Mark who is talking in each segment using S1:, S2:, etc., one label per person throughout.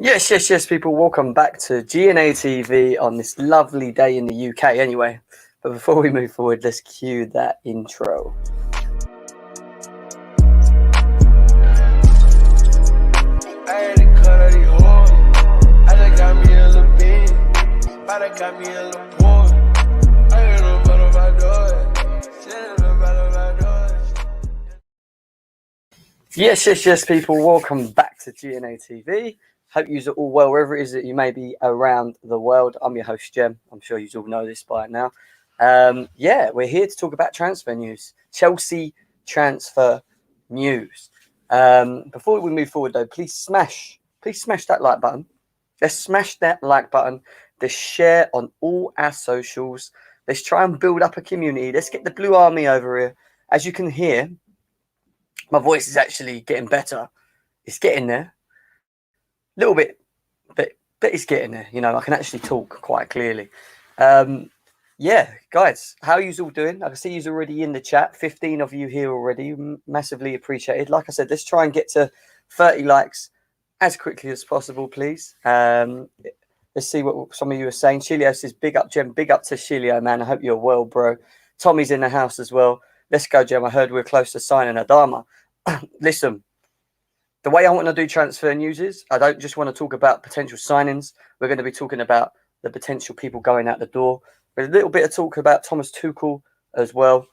S1: Yes, people. Welcome back to GNA TV on this lovely day in the UK, anyway. But before we move forward, let's cue that intro. Yes, people. Welcome back to GNA TV. Hope you're all well wherever it is that you may be around the world. I'm your host, Jem. I'm sure you all know this by now. We're here to talk about transfer news. Chelsea transfer news. Before we move forward, though, please smash that like button. Let's smash that like button. Let's share on all our socials. Let's try and build up a community. Let's get the Blue Army over here. As you can hear, my voice is actually getting better. It's getting there. A little bit, but it's getting there. You know, I can actually talk quite clearly. Guys, how are you all doing? I can see you're already in the chat. 15 of you here already. Massively appreciated. Like I said, let's try and get to 30 likes as quickly as possible, please. Let's see what some of you are saying. Shilio says, big up, Jem. Big up to Shilio, man. I hope you're well, bro. Tommy's in the house as well. Let's go, Jem. I heard we're close to signing Adama. Listen, the way I want to do transfer news is I don't just want to talk about potential signings. We're going to be talking about the potential people going out the door. There's a little bit of talk about Thomas Tuchel as well.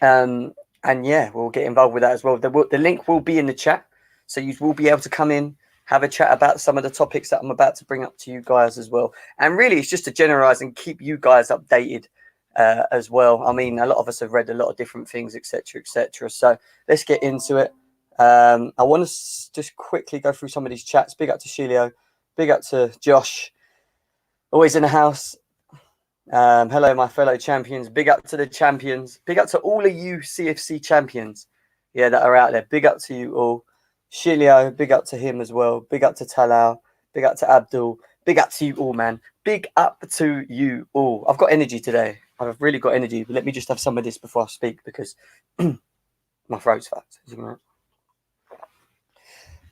S1: We'll get involved with that as well. The link will be in the chat. So you will be able to come in, have a chat about some of the topics that I'm about to bring up to you guys as well. And really, it's just to generalize and keep you guys updated as well. I mean, a lot of us have read a lot of different things, etc., etc. So let's get into it. I want to just quickly go through some of these chats. Big up to Shilio. Big up to Josh. Always in the house. Hello, my fellow champions. Big up to the champions. Big up to all of you CFC champions, that are out there. Big up to you all. Shilio, big up to him as well. Big up to Talal. Big up to Abdul. Big up to you all, man. Big up to you all. I've got energy today. I've really got energy. But let me just have some of this before I speak because my throat's fucked.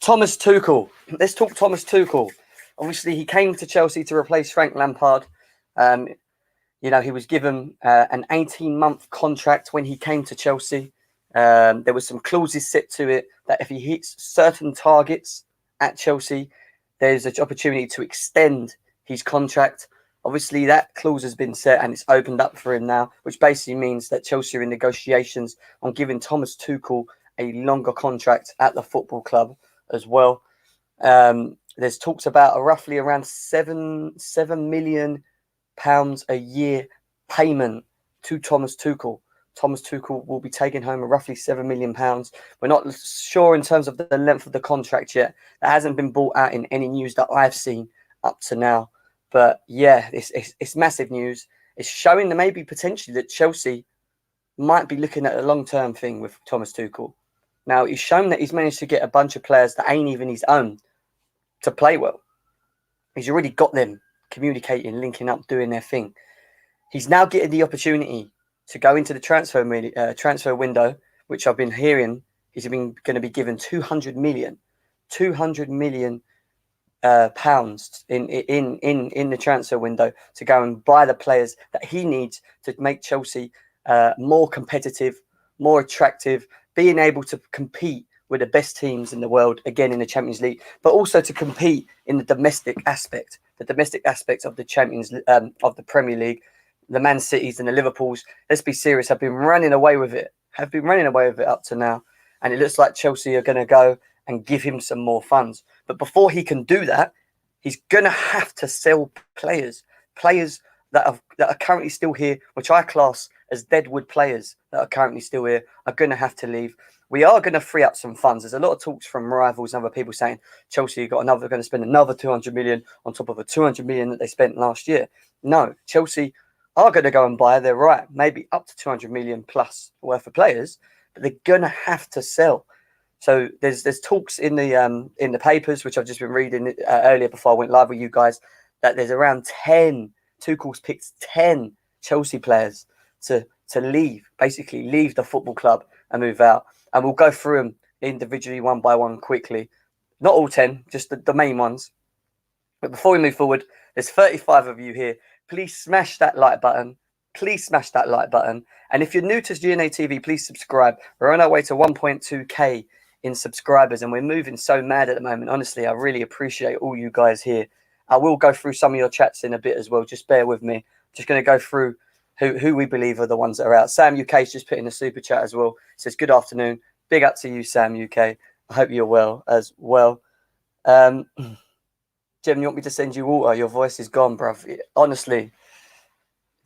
S1: Thomas Tuchel. Let's talk Thomas Tuchel. Obviously, he came to Chelsea to replace Frank Lampard. He was given an 18-month contract when he came to Chelsea. There was some clauses set to it that if he hits certain targets at Chelsea, there's an opportunity to extend his contract. Obviously, that clause has been set and it's opened up for him now, which basically means that Chelsea are in negotiations on giving Thomas Tuchel a longer contract at the football club as well. There's talks about roughly around £7 million a year payment to Thomas Tuchel. Thomas Tuchel will be taking home roughly £7 million. We're not sure in terms of the length of the contract yet. That hasn't been brought out in any news that I've seen up to now. But yeah, it's massive news. It's showing that maybe potentially that Chelsea might be looking at a long-term thing with Thomas Tuchel. Now, he's shown that he's managed to get a bunch of players that ain't even his own to play well. He's already got them communicating, linking up, doing their thing. He's now getting the opportunity to go into the transfer window, which I've been hearing he's going to be given 200 million pounds in the transfer window to go and buy the players that he needs to make Chelsea more competitive, more attractive, being able to compete with the best teams in the world again in the Champions League, but also to compete in the domestic aspect of the of the Premier League. The Man Cities and the Liverpools, let's be serious, have been running away with it up to now. And it looks like Chelsea are going to go and give him some more funds. But before he can do that, he's going to have to sell players that are currently still here, which I class as deadwood players that are currently still here, are going to have to leave. We are going to free up some funds. There's a lot of talks from rivals and other people saying Chelsea going to spend another 200 million on top of the 200 million that they spent last year. No, Chelsea are going to go and buy, they're right, maybe up to 200 million plus worth of players, but they're going to have to sell. So there's talks in the papers, which I've just been reading earlier before I went live with you guys, that there's around 10, Tuchel's picked 10 Chelsea players to leave the football club and move out. And we'll go through them individually one by one quickly. Not all 10, just the main ones. But before we move forward, there's 35 of you here. Please smash that like button. Please smash that like button. And if you're new to GNA TV, please subscribe. We're on our way to 1.2k in subscribers, and we're moving so mad at the moment. Honestly, I really appreciate all you guys here. I will go through some of your chats in a bit as well. Just bear with me. Just going to go through who we believe are the ones that are out. Sam UK's just put in a super chat as well. Says, good afternoon. Big up to you, Sam UK. I hope you're well as well. Jim, you want me to send you water? Your voice is gone, bruv. Honestly,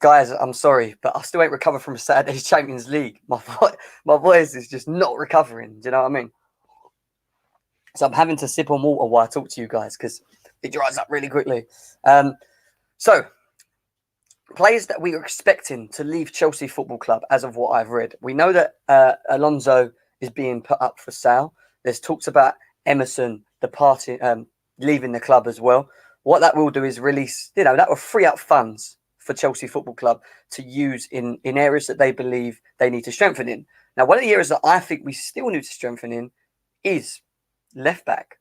S1: guys, I'm sorry, but I still ain't recovered from Saturday's Champions League. My voice is just not recovering. Do you know what I mean? So I'm having to sip on water while I talk to you guys because it dries up really quickly. So, players that we are expecting to leave Chelsea Football Club, as of what I've read. We know that Alonso is being put up for sale. There's talks about Emerson departing, leaving the club as well. What that will do is release, that will free up funds for Chelsea Football Club to use in areas that they believe they need to strengthen in. Now, one of the areas that I think we still need to strengthen in is left back,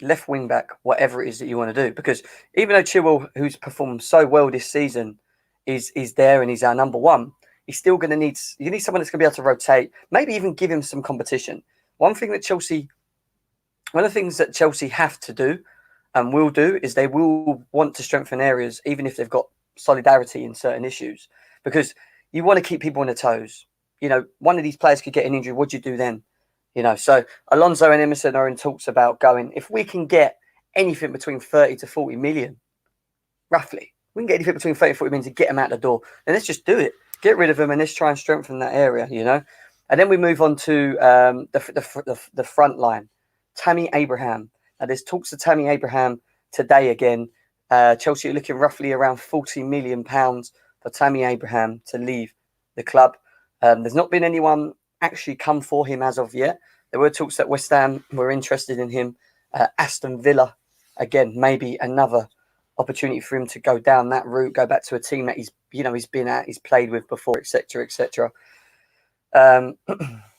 S1: left wing back, whatever it is that you want to do. Because even though Chilwell, who's performed so well this season, is there and he's our number one, he's still going to need someone that's going to be able to rotate, maybe even give him some competition. One of the things that Chelsea have to do and will do is they will want to strengthen areas, even if they've got solidarity in certain issues, because you want to keep people on their toes. One of these players could get an injury. What do you do then? So Alonso and Emerson are in talks about going, if we can get anything between 30 to 40 million, roughly, we can get anything between 30 and 40 million to get them out the door, then let's just do it. Get rid of them and let's try and strengthen that area, And then we move on to the front line. Tammy Abraham. Now, there's talks of Tammy Abraham today again. Chelsea are looking roughly around £40 million for Tammy Abraham to leave the club. There's not been anyone actually come for him as of yet. There were talks that West Ham were interested in him. Aston Villa, again, maybe another opportunity for him to go down that route, go back to a team that he's been at, he's played with before, etc., etc.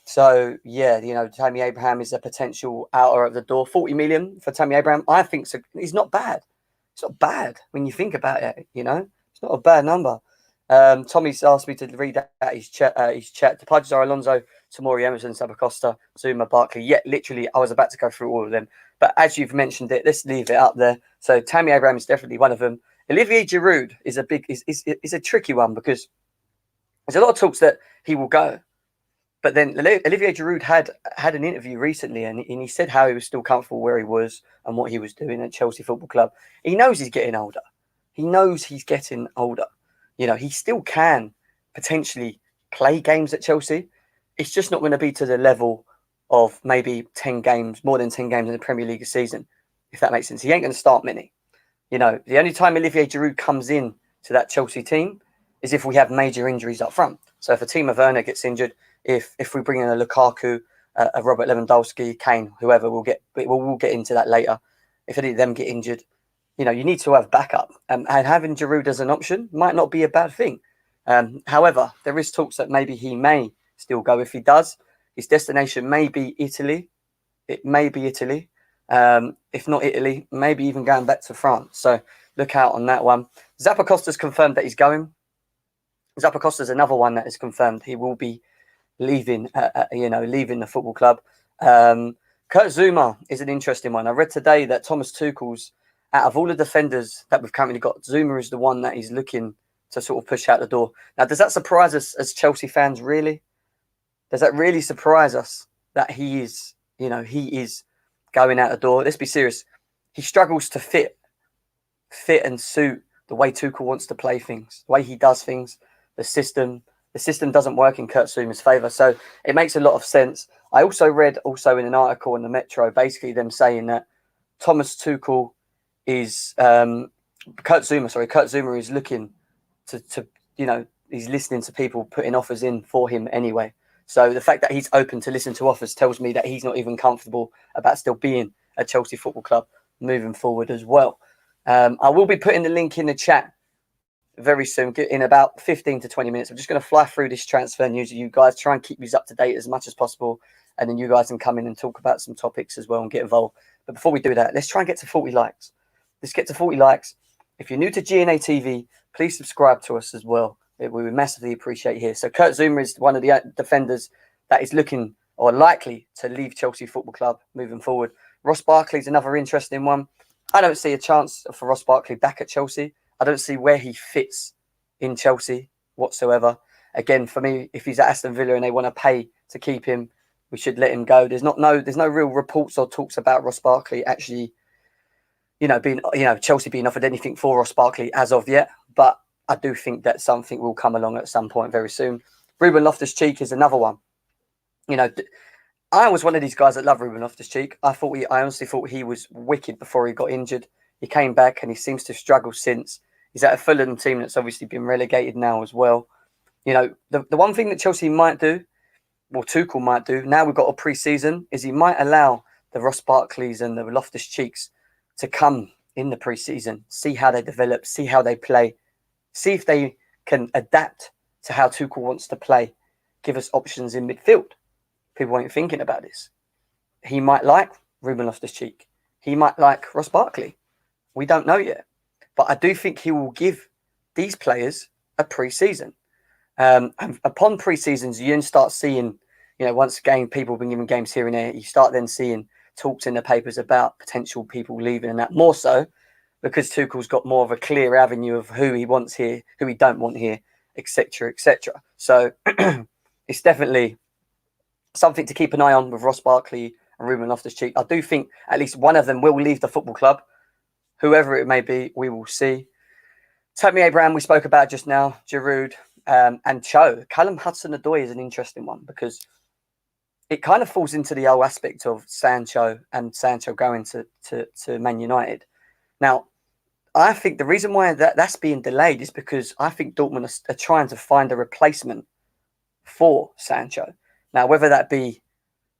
S1: So yeah, Tammy Abraham is a potential outer of the door. 40 million for Tammy Abraham, I think he's not bad. It's not bad when you think about it. It's not a bad number. Tommy's asked me to read out his chat. The pledges are Alonso, Tomori, Emerson, Sabacosta, Zuma, Barkley. Yeah, literally, I was about to go through all of them. But as you've mentioned it, let's leave it up there. So Tammy Abraham is definitely one of them. Olivier Giroud is a tricky one because there's a lot of talks that he will go. But then Olivier Giroud had an interview recently and he said how he was still comfortable where he was and what he was doing at Chelsea Football Club. He knows he's getting older. He knows he's getting older. He still can potentially play games at Chelsea. It's just not going to be to the level of maybe 10 games, more than 10 games in the Premier League a season, if that makes sense. He ain't going to start many. The only time Olivier Giroud comes in to that Chelsea team is if we have major injuries up front. So if a Timo Werner gets injured, if we bring in a Lukaku, a Robert Lewandowski, Kane, whoever, we'll get into that later. If any of them get injured, you need to have backup. And having Giroud as an option might not be a bad thing. However, there is talks that maybe he may still go. If he does, his destination may be Italy. It may be Italy. If not Italy, maybe even going back to France. So look out on that one. Zappacosta's confirmed that he's going. Zappacosta's another one that is confirmed. He will be leaving the football club. Kurt Zuma is an interesting one. I read today that Thomas Tuchel's, out of all the defenders that we've currently got, Zuma is the one that he's looking to sort of push out the door. Now, does that surprise us as Chelsea fans, really? Does that really surprise us that he is going out the door? Let's be serious. He struggles to fit and suit the way Tuchel wants to play things, the way he does things, the system. The system doesn't work in Kurt Zuma's favour. So it makes a lot of sense. I also read in an article in the Metro, basically them saying that Thomas Tuchel is Kurt Zuma is looking to he's listening to people putting offers in for him anyway. So the fact that he's open to listen to offers tells me that he's not even comfortable about still being at Chelsea Football Club moving forward as well. I will be putting the link in the chat very soon, in about 15 to 20 minutes. I'm just going to fly through this transfer news with you guys, try and keep you up to date as much as possible, and then you guys can come in and talk about some topics as well and get involved. But before we do that, let's try and get to 40 likes. Let's get to 40 likes. If you're new to GNA TV, please subscribe to us as well. We would massively appreciate here. So Kurt Zouma is one of the defenders that is looking or likely to leave Chelsea Football Club moving forward. Ross Barkley is another interesting one. I don't see a chance for Ross Barkley back at Chelsea. I don't see where he fits in Chelsea whatsoever. Again, for me, if he's at Aston Villa and they want to pay to keep him, we should let him go. There's no real reports or talks about Ross Barkley actually, Chelsea being offered anything for Ross Barkley as of yet. But I do think that something will come along at some point very soon. Ruben Loftus-Cheek is another one. I was one of these guys that love Ruben Loftus-Cheek. I honestly thought he was wicked before he got injured. He came back and he seems to struggle since. He's at a Fulham team that's obviously been relegated now as well. The one thing that Chelsea might do, or Tuchel might do, now we've got a pre-season, is he might allow the Ross Barkleys and the Loftus-Cheeks to come in the pre-season, see how they develop, see how they play, see if they can adapt to how Tuchel wants to play, give us options in midfield. People ain't thinking about this. He might like Ruben Loftus-Cheek. He might like Ross Barkley. We don't know yet. But I do think he will give these players a pre-season. And upon pre-seasons, you start seeing, once again, people have been given games here and there, you start then seeing talks in the papers about potential people leaving, and that more so because Tuchel's got more of a clear avenue of who he wants here, who he don't want here, etc., etc. So it's definitely something to keep an eye on with Ross Barkley and Ruben Loftus-Cheek. I do think at least one of them will leave the football club. Whoever it may be, we will see. Tammy Abraham, we spoke about just now, Giroud, and Cho. Callum Hudson-Odoi is an interesting one because it kind of falls into the whole aspect of Sancho and Sancho going to Man United. Now, I think the reason why that's being delayed is because I think Dortmund are trying to find a replacement for Sancho. Now, whether that be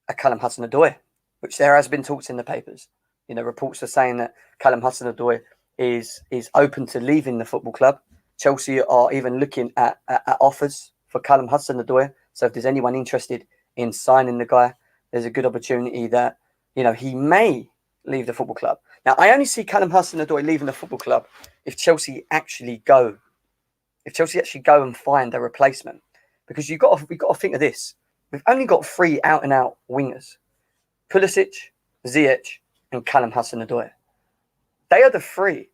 S1: a Callum Hudson-Odoi, which there has been talks in the papers, reports are saying that Callum Hudson-Odoi is open to leaving the football club. Chelsea are even looking at offers for Callum Hudson-Odoi. So if there's anyone interested in signing the guy, there's a good opportunity that, he may leave the football club. Now, I only see Callum Hudson-Odoi leaving the football club if Chelsea actually go and find a replacement. Because we've got to think of this. We've only got 3 out-and-out wingers. Pulisic, Ziyech, and Callum Hudson-Odoi. They are the 3.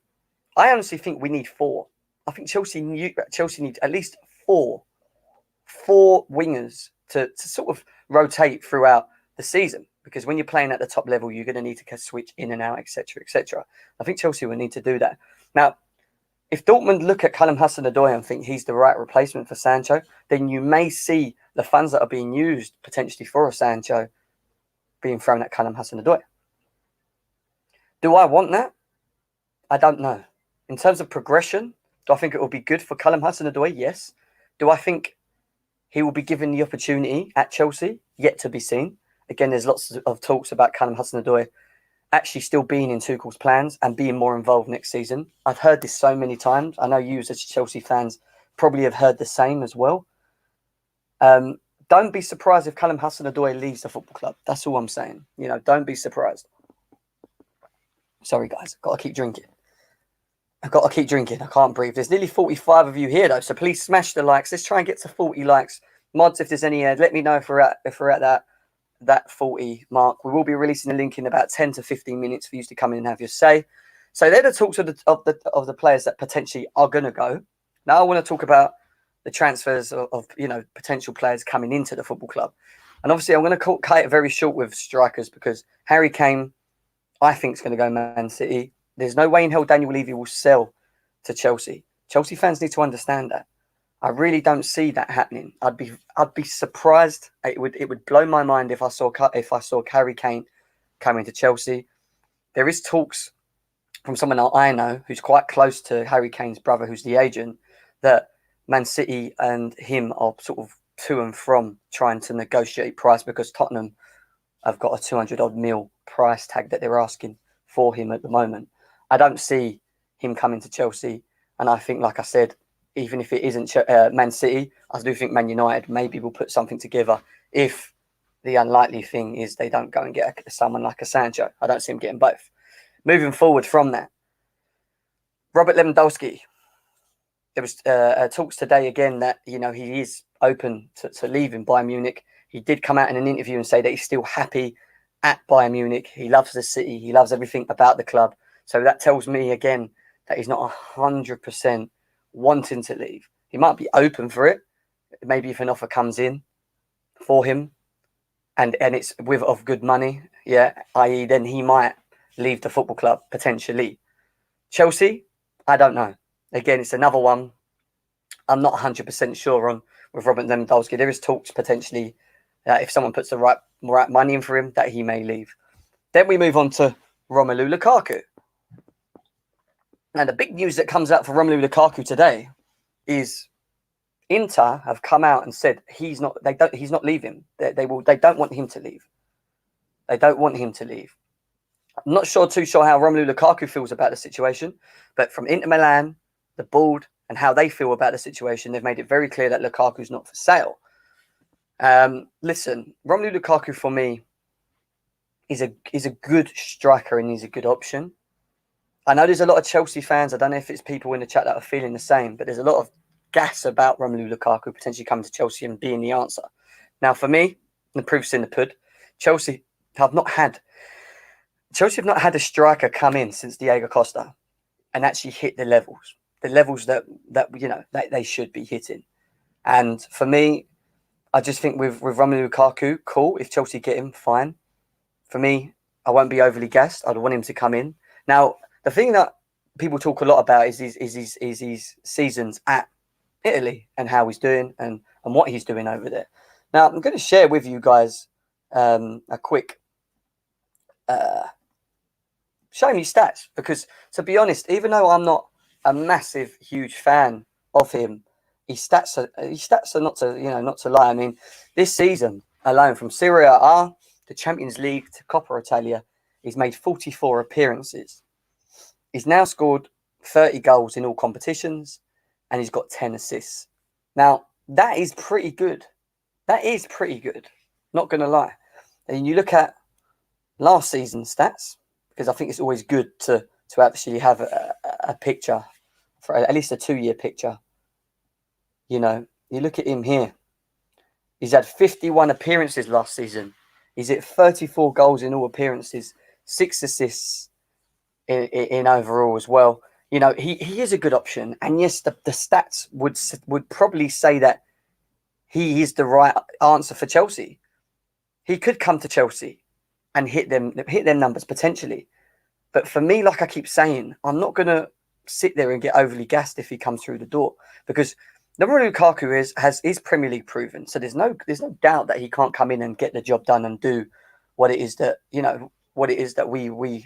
S1: I honestly think we need 4. I think Chelsea need at least 4 wingers to sort of rotate throughout the season. Because when you're playing at the top level, you're going to need to switch in and out, etc., etc. I think Chelsea will need to do that. Now, if Dortmund look at Callum Hudson-Odoi and think he's the right replacement for Sancho, then you may see the funds that are being used potentially for a Sancho being thrown at Callum Hudson-Odoi. Do I want that? I don't know. In terms of progression, do I think it will be good for Callum Hudson-Odoi? Yes. Do I think he will be given the opportunity at Chelsea? Yet to be seen. Again, there's lots of talks about Callum Hudson-Odoi actually still being in Tuchel's plans and being more involved next season. I've heard this so many times. I know you as Chelsea fans probably have heard the same as well. Don't be surprised if Callum Hudson-Odoi leaves the football club. That's all I'm saying. Don't be surprised. Sorry, guys. I've got to keep drinking. I can't breathe. There's nearly 45 of you here, though, so please smash the likes. Let's try and get to 40 likes. Mods, if there's any, let me know if we're at that 40 mark. We will be releasing a link in about 10 to 15 minutes for you to come in and have your say. So they're the talks of the players that potentially are going to go. Now I want to talk about the transfers of potential players coming into the football club. And obviously I'm going to cut it very short with strikers because Harry Kane, I think, is going to go Man City. There's no way in hell Daniel Levy will sell to Chelsea. Chelsea fans need to understand that. I really don't see that happening. I'd be surprised. It would blow my mind if I saw Harry Kane coming to Chelsea. There is talks from someone I know who's quite close to Harry Kane's brother, who's the agent, that Man City and him are sort of to and from trying to negotiate price because Tottenham have got a 200-odd mil price tag that they're asking for him at the moment. I don't see him coming to Chelsea, and I think, like I said, even if it isn't Man City, I do think Man United maybe will put something together if the unlikely thing is they don't go and get someone like a Sancho. I don't see him getting both. Moving forward from that, Robert Lewandowski. There was talks today again that, you know, he is open to leaving Bayern Munich. He did come out in an interview and say that he's still happy at Bayern Munich. He loves the city. He loves everything about the club. So that tells me again that he's not 100% wanting to leave. He might be open for it. Maybe if an offer comes in for him and it's with of good money, yeah, i.e. then he might leave the football club potentially. Chelsea, I don't know. Again, it's another one I'm not 100% sure on with Robert Lewandowski. There is talks potentially that if someone puts the right money in for him, that he may leave. Then we move on to Romelu Lukaku. And the big news that comes out for Romelu Lukaku today is Inter have come out and said he's not leaving. They don't want him to leave. They don't want him to leave. I'm not too sure how Romelu Lukaku feels about the situation, but from Inter Milan, the board, and how they feel about the situation, they've made it very clear that Lukaku's not for sale. Listen, Romelu Lukaku for me is a good striker and he's a good option. I know there's a lot of Chelsea fans. I don't know if it's people in the chat that are feeling the same, but there's a lot of gas about Romelu Lukaku potentially coming to Chelsea and being the answer. Now, for me, the proof's in the pudding. Chelsea have not had a striker come in since Diego Costa and actually hit the levels that you know that they should be hitting. And for me, I just think with Romelu Lukaku, cool. If Chelsea get him, fine. For me, I won't be overly gassed. I'd want him to come in. Now, the thing that people talk a lot about is his seasons at Italy and how he's doing and what he's doing over there. Now, I'm going to share with you guys a quick show me stats, because to be honest, even though I'm not a massive, huge fan of him, his stats are not to lie. I mean, this season alone, from Serie A to Champions League to Coppa Italia, he's made 44 appearances. He's now scored 30 goals in all competitions, and he's got 10 assists. Now, that is pretty good. That is pretty good. Not going to lie. And you look at last season's stats, because I think it's always good to actually have a picture, for at least a 2-year picture. You know, you look at him here. He's had 51 appearances last season. He's hit 34 goals in all appearances, 6 assists in overall as well. You know, he is a good option. And yes, the stats would probably say that he is the right answer for Chelsea. He could come to Chelsea and hit them numbers potentially. But for me, like I keep saying, I'm not going to sit there and get overly gassed if he comes through the door, because Romelu Lukaku is Premier League proven. So there's no doubt that he can't come in and get the job done and do what it is that we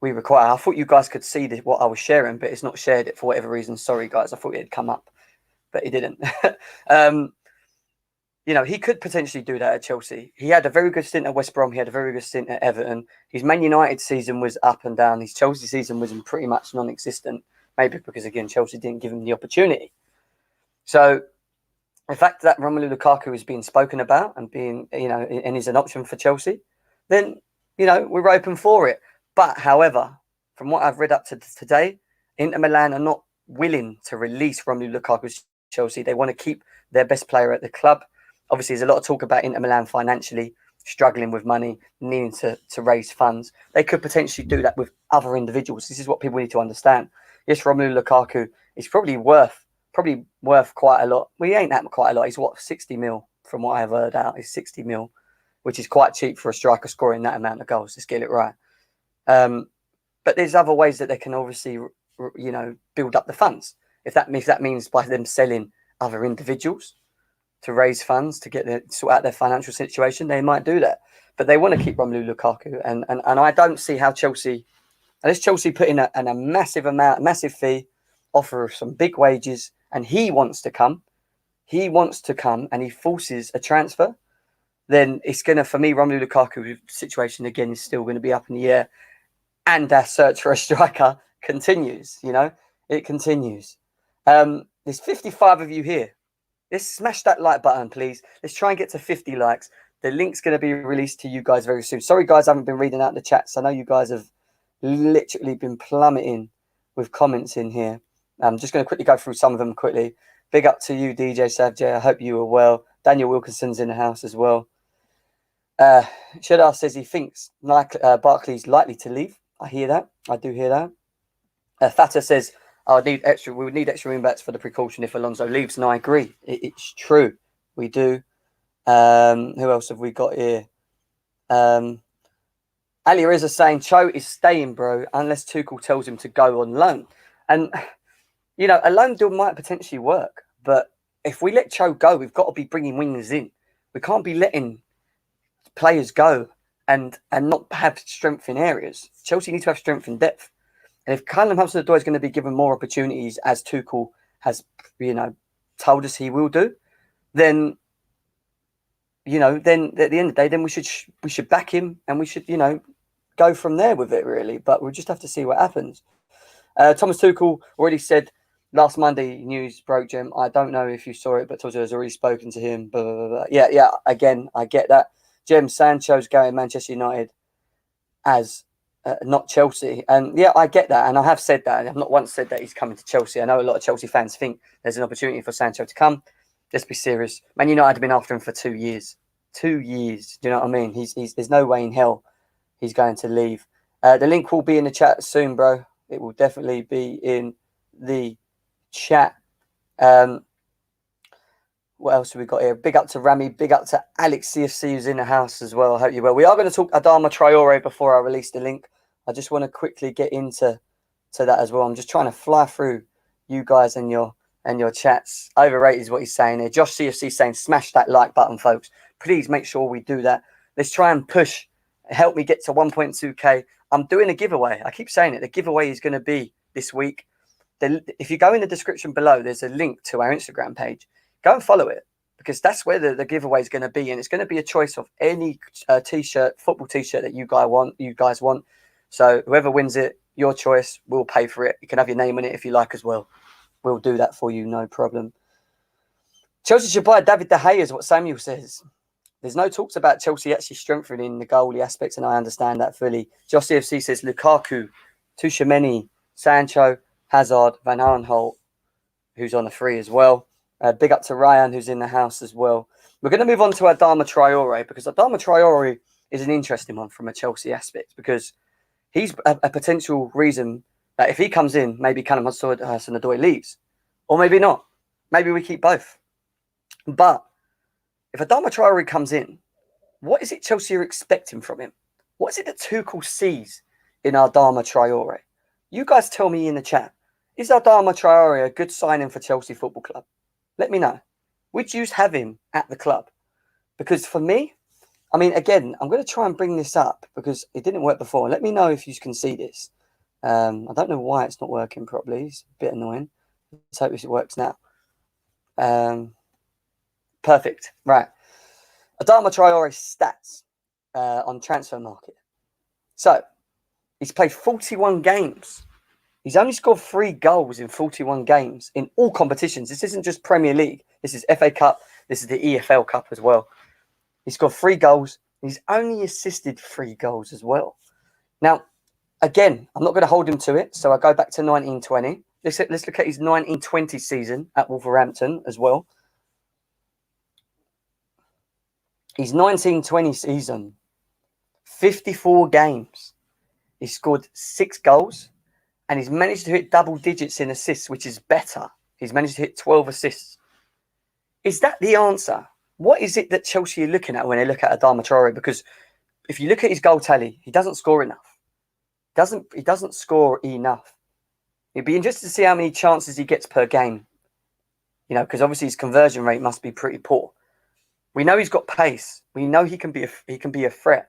S1: require. I thought you guys could see what I was sharing, but it's not shared it for whatever reason. Sorry, guys. I thought it had come up, but it didn't. You know, he could potentially do that at Chelsea. He had a very good stint at West Brom. He had a very good stint at Everton. His Man United season was up and down. His Chelsea season was pretty much non-existent, maybe because, again, Chelsea didn't give him the opportunity. So the fact that Romelu Lukaku is being spoken about and being, you know, and is an option for Chelsea, then, you know, we're open for it. But, however, from what I've read up to today, Inter Milan are not willing to release Romelu Lukaku to Chelsea. They want to keep their best player at the club. Obviously, there's a lot of talk about Inter Milan financially struggling with money, needing to raise funds. They could potentially do that with other individuals. This is what people need to understand. Yes, Romelu Lukaku is probably worth quite a lot. Well, he ain't that quite a lot. He's 60 mil from what I've heard out. He's 60 mil, which is quite cheap for a striker scoring that amount of goals. Let's get it right. But there's other ways that they can obviously, you know, build up the funds. If that means by them selling other individuals to raise funds to sort out their financial situation, they might do that. But they want to keep Romelu Lukaku, and I don't see how Chelsea, unless Chelsea put in a massive fee, offer some big wages, and he wants to come, and he forces a transfer, then it's going to, for me, Romelu Lukaku situation again is still going to be up in the air, and our search for a striker continues. You know, it continues. There's 55 of you here. Let's smash that like button, please. Let's try and get to 50 likes. The link's going to be released to you guys very soon. Sorry, guys, I haven't been reading out the chats. I know you guys have literally been plummeting with comments in here. I'm just going to quickly go through some of them quickly. Big up to you, DJ Savjay. I hope you are well. Daniel Wilkinson's in the house as well. Shedar says he thinks Barkley's likely to leave. I hear that. I do hear that. Fata says we would need extra wing backs for the precaution if Alonso leaves. And I agree. It's true. We do. Who else have we got here? Ali Reza saying Cho is staying, bro, unless Tuchel tells him to go on loan. And, a loan deal might potentially work. But if we let Cho go, we've got to be bringing wingers in. We can't be letting players go and not have strength in areas. Chelsea need to have strength in depth. And if Callum Hudson-Odoi is going to be given more opportunities, as Tuchel has, told us he will do, then, then at the end of the day, then we should back him and we should, go from there with it, really. But we'll just have to see what happens. Thomas Tuchel already said last Monday news broke, Jem. I don't know if you saw it, but Tuchel has already spoken to him. Blah, blah, blah, blah. Yeah. Again, I get that. Jem, Sancho's going Manchester United as not Chelsea. And yeah, I get that. And I have said that. I've not once said that he's coming to Chelsea. I know a lot of Chelsea fans think there's an opportunity for Sancho to come. Let's be serious. Man United have been after him for 2 years. 2 years. Do you know what I mean? He's there's no way in hell he's going to leave. The link will be in the chat soon, bro. It will definitely be in the chat. What else have we got here? Big up to Rami. Big up to Alex CFC who's in the house as well. I hope you're well. We are going to talk Adama Traore before I release the link. I just want to quickly get into that as well. I'm just trying to fly through you guys and your chats. Overrated is what he's saying here. Josh CFC saying smash that like button, folks. Please make sure we do that. Let's try and push. Help me get to 1.2k. I'm doing a giveaway. I keep saying it. The giveaway is going to be this week. If you go in the description below, there's a link to our Instagram page. Go and follow it because that's where the giveaway is going to be. And it's going to be a choice of any t-shirt, football t-shirt that you guys want. So whoever wins it, your choice, we'll pay for it. You can have your name on it if you like as well. We'll do that for you, no problem. Chelsea should buy David De Gea is what Samuel says. There's no talks about Chelsea actually strengthening the goalie aspects, and I understand that fully. Josh CFC says Lukaku, Tchouaméni, Sancho, Hazard, Van Aanholt, who's on a free as well. Big up to Ryan, who's in the house as well. We're going to move on to Adama Traore because Adama Traore is an interesting one from a Chelsea aspect because he's a potential reason that if he comes in, maybe Callum Hudson-Odoi leaves. Or maybe not. Maybe we keep both. But if Adama Traore comes in, what is it Chelsea are expecting from him? What is it that Tuchel sees in Adama Traore? You guys tell me in the chat. Is Adama Traore a good signing for Chelsea Football Club? Let me know. Would you have him at the club? Because for me, I mean, again, I'm going to try and bring this up because it didn't work before. Let me know if you can see this. I don't know why it's not working properly. It's a bit annoying. Let's hope it works now. Perfect. Right. Adama Traore's stats on transfer market. So, he's played 41 games. He's only scored 3 goals in 41 games in all competitions. This isn't just Premier League. This is FA Cup. This is the EFL Cup as well. He's scored 3 goals. He's only assisted 3 goals as well. Now, again, I'm not going to hold him to it. So I go back to 1920. Let's look at his 1920 season at Wolverhampton as well. His 1920 season, 54 games. He scored 6 goals. And he's managed to hit double digits in assists, which is better. He's managed to hit 12 assists. Is that the answer? What is it that Chelsea are looking at when they look at Adama Traore? Because if you look at his goal tally, he doesn't score enough. He doesn't score enough. It'd be interesting to see how many chances he gets per game. Because obviously his conversion rate must be pretty poor. We know he's got pace. We know he can be a threat.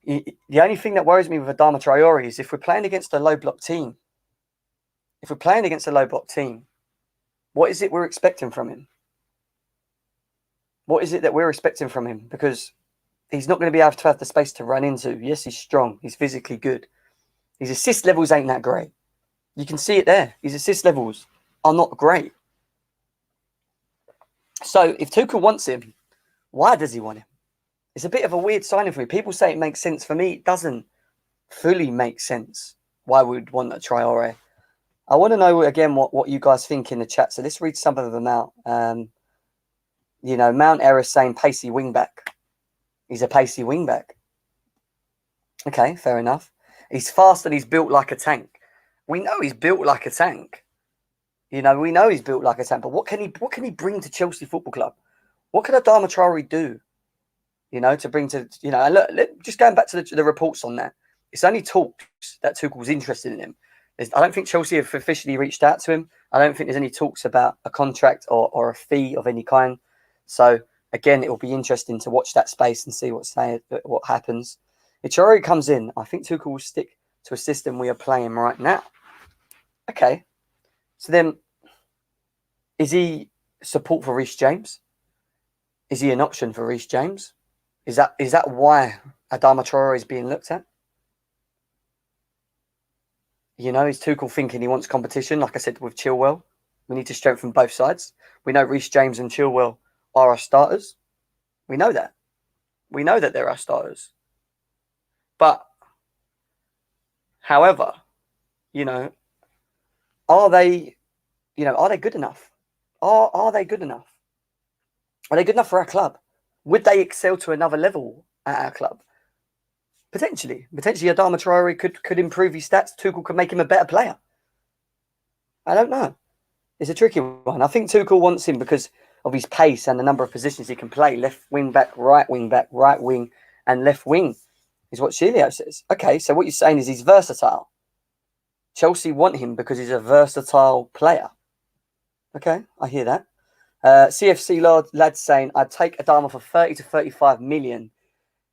S1: The only thing that worries me with Adama Traore is if we're playing against a low block team. What is it we're expecting from him? What is it that we're expecting from him? Because he's not going to be able to have the space to run into. Yes, he's strong. He's physically good. His assist levels ain't that great. You can see it there. His assist levels are not great. So if Tuchel wants him, why does he want him? It's a bit of a weird signing for me. People say it makes sense. For me, it doesn't fully make sense why we would want a Traore. I want to know again what you guys think in the chat. So let's read some of them out. Mount Error saying pacey wingback. He's a pacey wingback. Okay, fair enough. He's fast and he's built like a tank. We know he's built like a tank. We know he's built like a tank. But what can he bring to Chelsea Football Club? What can Adama Traore do? To bring to and look, just going back to the reports on that. It's only talks that Tuchel's interested in him. I don't think Chelsea have officially reached out to him. I don't think there's any talks about a contract or a fee of any kind. So again, it will be interesting to watch that space and see what happens. If Traore comes in, I think Tuchel will stick to a system we are playing right now. Okay. So then, is he support for Reece James? Is he an option for Reece James? Is that why Adama Traore is being looked at? Is Tuchel thinking he wants competition? Like I said with Chilwell, we need to strengthen both sides. We know Reece James and Chilwell are our starters. We know that. We know that they're our starters. But, however, are they good enough? Are they good enough? Are they good enough for our club? Would they excel to another level at our club? Potentially. Adama Traore could improve his stats. Tuchel could make him a better player. I don't know. It's a tricky one. I think Tuchel wants him because of his pace and the number of positions he can play. Left wing back, right wing, and left wing is what Chilio says. Okay, so what you're saying is he's versatile. Chelsea want him because he's a versatile player. Okay, I hear that. CFC lad saying, I'd take Adama for 30 to 35 million.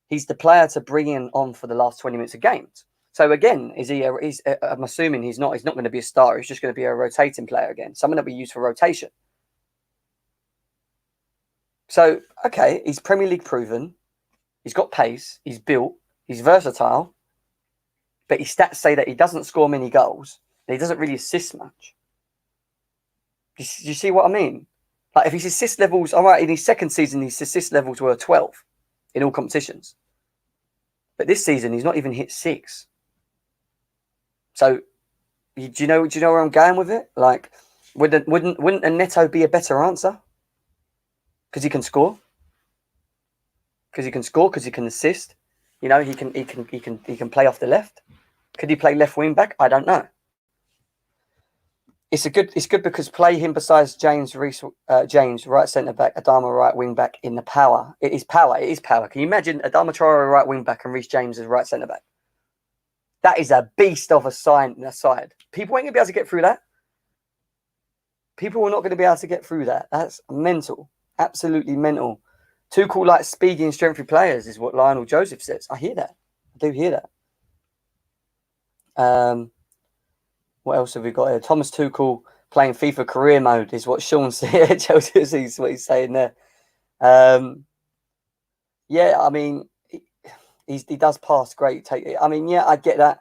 S1: He's the player to bring in on for the last 20 minutes of games. So again, I'm assuming he's not going to be a starter. He's just going to be a rotating player again. Someone that we use for rotation. So, okay, he's Premier League proven. He's got pace. He's built. He's versatile. But his stats say that he doesn't score many goals. And he doesn't really assist much. Do you see what I mean? Like, if his assist levels, all right, in his second season, his assist levels were 12 in all competitions. But this season, he's not even hit 6. So, do you know where I'm going with it? Like, wouldn't a Neto be a better answer? Because he can score. Because he can assist. He can play off the left. Could he play left wing back? I don't know. It's good because play him besides James right centre back, Adama right wing back in the power. It is power. Can you imagine Adama Traore right wing back and Reece James as right centre back? That is a beast of a side. People ain't gonna be able to get through that. People are not going to be able to get through that. That's mental. Absolutely mental. Tuchel likes speedy and strengthy players, is what Lionel Joseph says. I hear that. I do hear that. What else have we got here? Thomas Tuchel playing FIFA career mode is what Sean said. Chelsea is what he's saying there. Yeah, I mean, he does pass great. Yeah, I get that.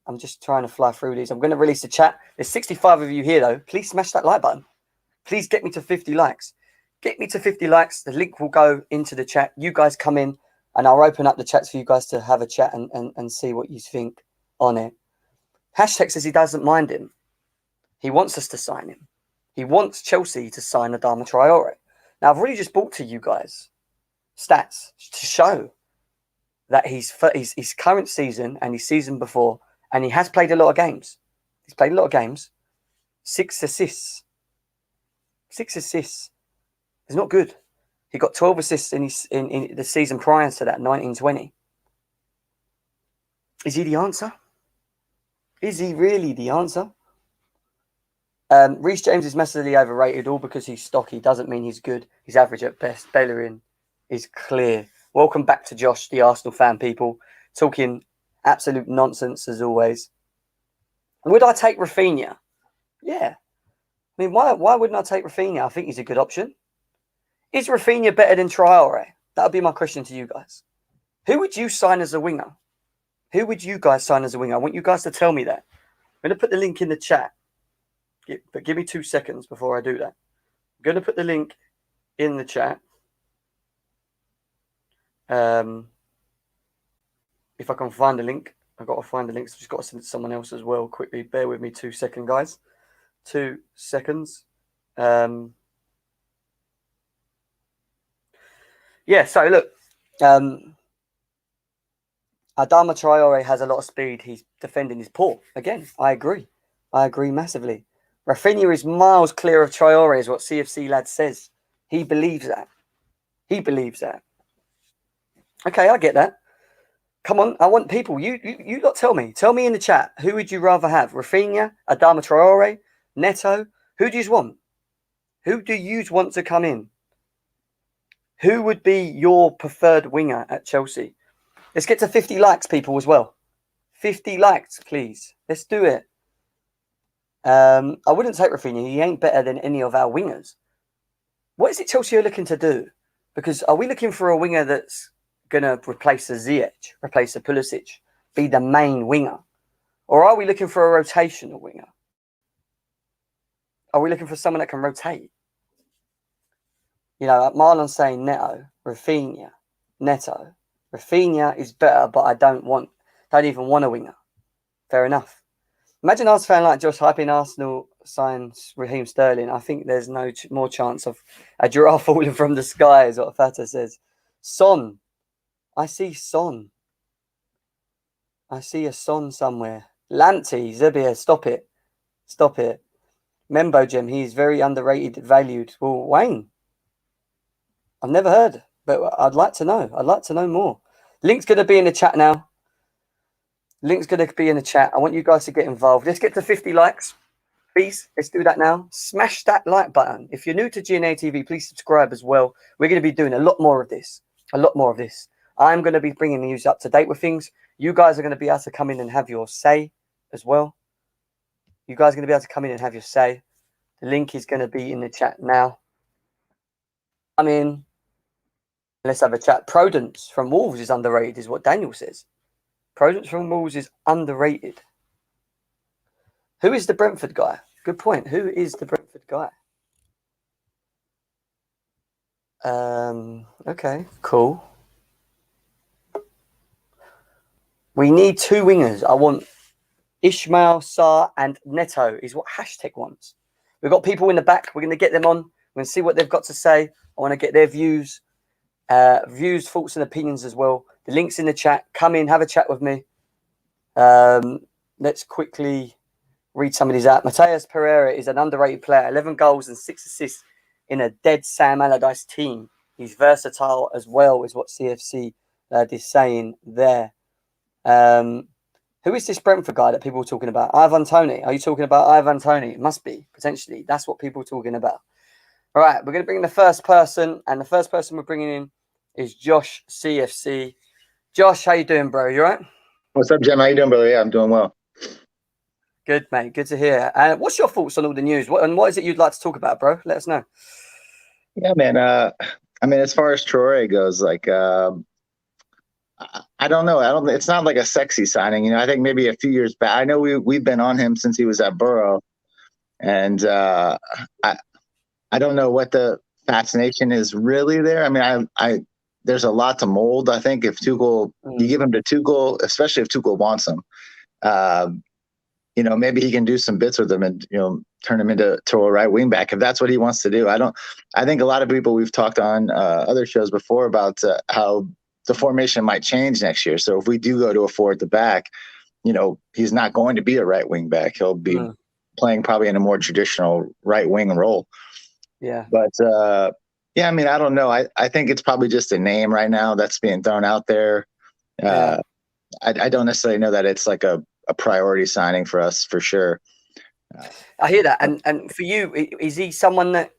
S1: I'm just trying to fly through these. I'm going to release the chat. There's 65 of you here, though. Please smash that like button. Please get me to 50 likes. Get me to 50 likes. The link will go into the chat. You guys come in, and I'll open up the chats for you guys to have a chat and see what you think on it. Hashtag says he doesn't mind him. He wants us to sign him. He wants Chelsea to sign Adama Traore. Now, I've already just brought to you guys stats to show that his current season and his season before, and he has played a lot of games. He's played a lot of games. 6 assists. 6 assists. It's not good. He got 12 assists in the season prior to that, 1920. Is he the answer? Is he really the answer? Reece James is massively overrated, all because he's stocky. Doesn't mean he's good. He's average at best. Bellerin is clear. Welcome back to Josh, the Arsenal fan, people. Talking absolute nonsense as always. Would I take Rafinha? Yeah. I mean, why wouldn't I take Rafinha? I think he's a good option. Is Rafinha better than Traore? That would be my question to you guys. Who would you sign as a winger? Who would you guys sign as a winger? I want you guys to tell me that. I'm going to put the link in the chat. But give me 2 seconds before I do that. I'm going to put the link in the chat. If I can find the link. I've got to find the links. I've just got to send it to someone else as well. Quickly, bear with me 2 seconds, guys. 2 seconds. Yeah, so look, Adama Traore has a lot of speed. He's defending his poor. Again, I agree massively. Rafinha is miles clear of Traore, is what CFC lad says. He believes that. Okay, I get that. Come on, I want people. You lot tell me. Tell me in the chat. Who would you rather have? Rafinha, Adama Traore, Neto? Who do you want? Who do you want to come in? Who would be your preferred winger at Chelsea? Let's get to 50 likes, people, as well. 50 likes, please. Let's do it. I wouldn't take Rafinha. He ain't better than any of our wingers. What is it Chelsea are looking to do? Because are we looking for a winger that's going to replace a Ziyech, replace a Pulisic, be the main winger? Or are we looking for a rotational winger? Are we looking for someone that can rotate? You know, like Marlon's saying Neto. Rafinha is better, but I don't even want a winger. Fair enough. Imagine us fan like Josh hyping Arsenal signs Raheem Sterling. I think there's no more chance of a giraffe falling from the sky, is what Fata says. Son. I see Son. I see a Son somewhere. Lanty, Zebia, stop it. Membo Gem, he's very underrated, valued. Well, Wayne. I've never heard, but I'd like to know. I'd like to know more. Link's going to be in the chat now. I want you guys to get involved. Let's get to 50 likes. Please, let's do that now. Smash that like button. If you're new to GNA TV, please subscribe as well. We're going to be doing a lot more of this. I'm going to be bringing you up to date with things. You guys are going to be able to come in and have your say as well. The link is going to be in the chat now. I'm in. Let's have a chat. Prudence from Wolves is underrated, is what Daniel says. Prudence from Wolves is underrated. Who is the Brentford guy? Good point. Who is the Brentford guy? Okay, cool. We need 2 wingers. I want Ismail, Sarr, and Neto is what Hashtag wants. We've got people in the back. We're going to get them on. We're going to see what they've got to say. I want to get their views, thoughts, and opinions as well. The link's in the chat. Come in, have a chat with me. Let's quickly read some of these out. Mateus Pereira is an underrated player. 11 goals and 6 assists in a dead Sam Allardyce team. He's versatile as well, is what CFC is saying there. Who is this Brentford guy that people are talking about? Ivan Toney. Are you talking about Ivan Toney? It must be, potentially. That's what people are talking about. All right, we're going to bring in the first person, and the first person we're bringing in is Josh CFC. Josh, how you doing, bro? You all right?
S2: What's up, Jim? How you doing, brother? Yeah, I'm doing well.
S1: Good, mate. Good to hear. What's your thoughts on all the news? What is it you'd like to talk about, bro? Let us know.
S2: Yeah, man. I mean, as far as Traore goes, like, I don't know. It's not like a sexy signing. You know, I think maybe a few years back. I know we've been on him since he was at Borough, and I don't know what the fascination is really there. I mean, I there's a lot to mold. I think if Tuchel, you give him to Tuchel, especially if Tuchel wants him, you know, maybe he can do some bits with him and, you know, turn him into a right wing back if that's what he wants to do. I think a lot of people, we've talked on other shows before about how the formation might change next year. So if we do go to a 4 at the back, you know, he's not going to be a right wing back. He'll be playing probably in a more traditional right wing role.
S1: Yeah.
S2: But yeah, I mean, I don't know. I think it's probably just a name right now that's being thrown out there. I don't necessarily know that it's like a priority signing for us for sure.
S1: I hear that. And for you, is he someone that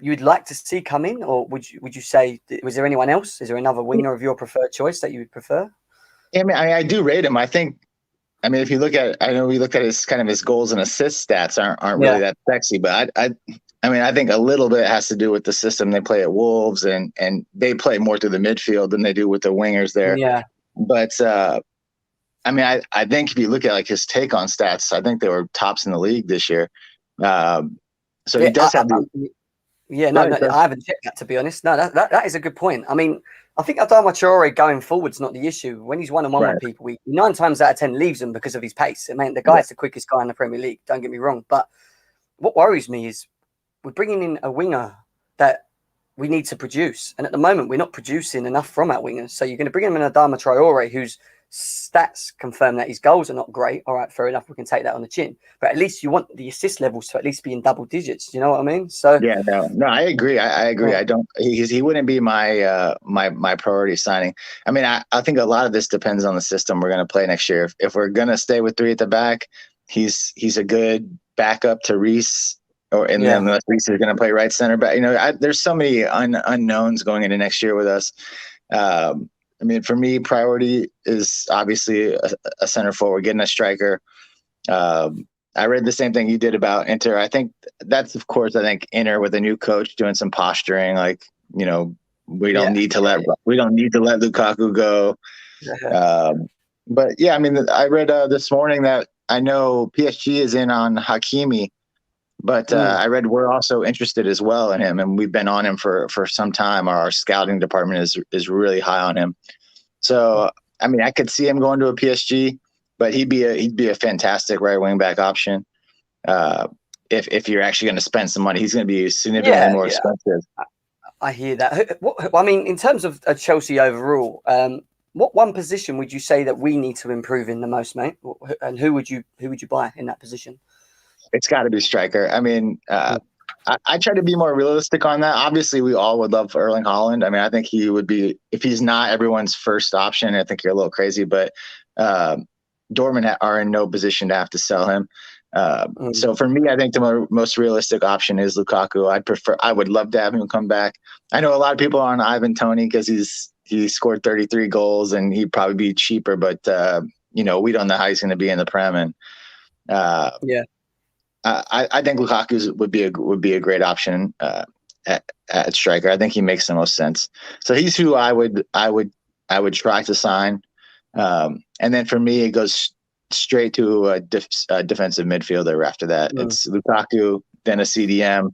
S1: you'd like to see come in, or would you say, was there anyone else? Is there another winger of your preferred choice that you would prefer?
S2: Yeah, I mean, I do rate him. I think, I mean, if you look at, I know we looked at his kind of his goals and assist stats aren't really that sexy, but I mean, I think a little bit has to do with the system they play at Wolves, and they play more through the midfield than they do with the wingers there.
S1: Yeah.
S2: But I mean, I think if you look at like his take on stats, I think they were tops in the league this year. So he does have.
S1: I haven't checked that, to be honest. No, that is a good point. I mean, I think Adama Traore going forward's not the issue. When he's one-on-one
S2: Right.
S1: with people, he 9 times out of 10 leaves them because of his pace. I mean, the guy's the quickest guy in the Premier League. Don't get me wrong, but what worries me is we're bringing in a winger that we need to produce, and at the moment we're not producing enough from our wingers. So you're going to bring him in Adama Traore, whose stats confirm that his goals are not great. All right, fair enough, we can take that on the chin, but at least you want the assist levels to at least be in double digits. You know what I mean? So
S2: Yeah, no, I agree. I agree.
S1: yeah.
S2: I don't. He wouldn't be my my priority signing. I mean, I think a lot of this depends on the system we're going to play next year. If we're going to stay with 3 at the back, he's a good backup to Reece, and then unless Reece is going to play right center. But there's so many unknowns going into next year with us. I mean, for me, priority is obviously a center forward, getting a striker. I read the same thing you did about Inter. I think that's, of course, Inter with a new coach doing some posturing. Like, we don't need to let Lukaku go. But yeah, I mean, I read this morning that I know PSG is in on Hakimi, but I read we're also interested as well in him, and we've been on him for some time. Our scouting department is really high on him. So I mean, I could see him going to a PSG. But he'd be a fantastic right wing back option. If you're actually going to spend some money, he's going to be significantly more expensive.
S1: I hear that. I mean, in terms of Chelsea overall, what one position would you say that we need to improve in the most, mate? And who would you buy in that position?
S2: It's got to be striker. I mean, I try to be more realistic on that. Obviously, we all would love Erling Haaland. I mean, I think he would be, if he's not everyone's first option. I think you're a little crazy, but. Dortmund are in no position to have to sell him. So for me, I think the most realistic option is Lukaku. I would love to have him come back. I know a lot of people are on Ivan Toney because he scored 33 goals and he'd probably be cheaper, but we don't know how he's going to be in the Prem. And I think Lukaku would be a great option at striker. I think he makes the most sense. So he's who I would try to sign. And then for me, it goes straight to a defensive midfielder after that. It's Lukaku, then a CDM.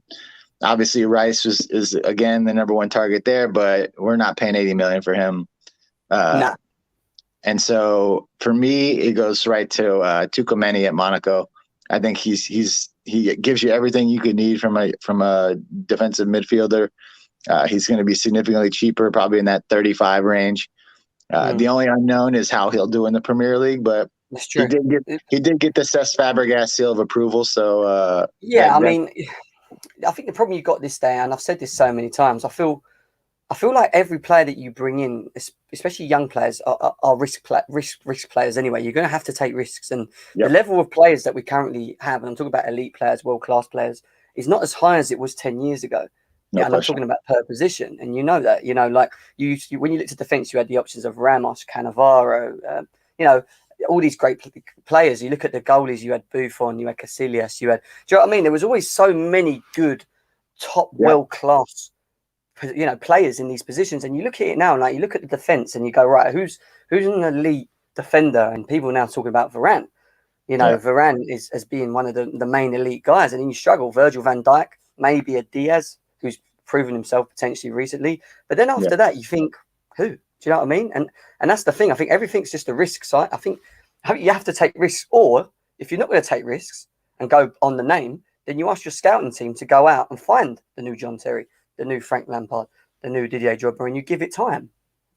S2: Obviously, Rice is again the number one target there, but we're not paying $80 million for him.
S1: Nah.
S2: And so for me, it goes right to Tuchel at Monaco. I think he gives you everything you could need from a defensive midfielder. He's going to be significantly cheaper, probably in that 35 range. The only unknown is how he'll do in the Premier League, but
S1: that's true.
S2: He did get the Cesc Fabregas seal of approval. So
S1: I mean, I think the problem you've got this day, and I've said this so many times, I feel like every player that you bring in, especially young players, are risk players anyway. You're going to have to take risks, and the level of players that we currently have, and I'm talking about elite players, world class players, is not as high as it was 10 years ago. And I'm talking about per position, and that, like you when you looked at defense, you had the options of Ramos, Cannavaro, all these great players. You look at the goalies, you had Buffon, you had Casillas, do you know what I mean? There was always so many good, top, world class, players in these positions. And you look at it now, like you look at the defense, and you go, right, who's an elite defender? And people are now talking about Varane. Varane as being one of the main elite guys, and then you struggle. Virgil van Dijk, maybe a Diaz, who's proven himself potentially recently. But then after that, you think, who? Do you know what I mean? And that's the thing. I think everything's just a risk side. I think you have to take risks, or if you're not going to take risks and go on the name, then you ask your scouting team to go out and find the new John Terry, the new Frank Lampard, the new Didier Drogba, and you give it time.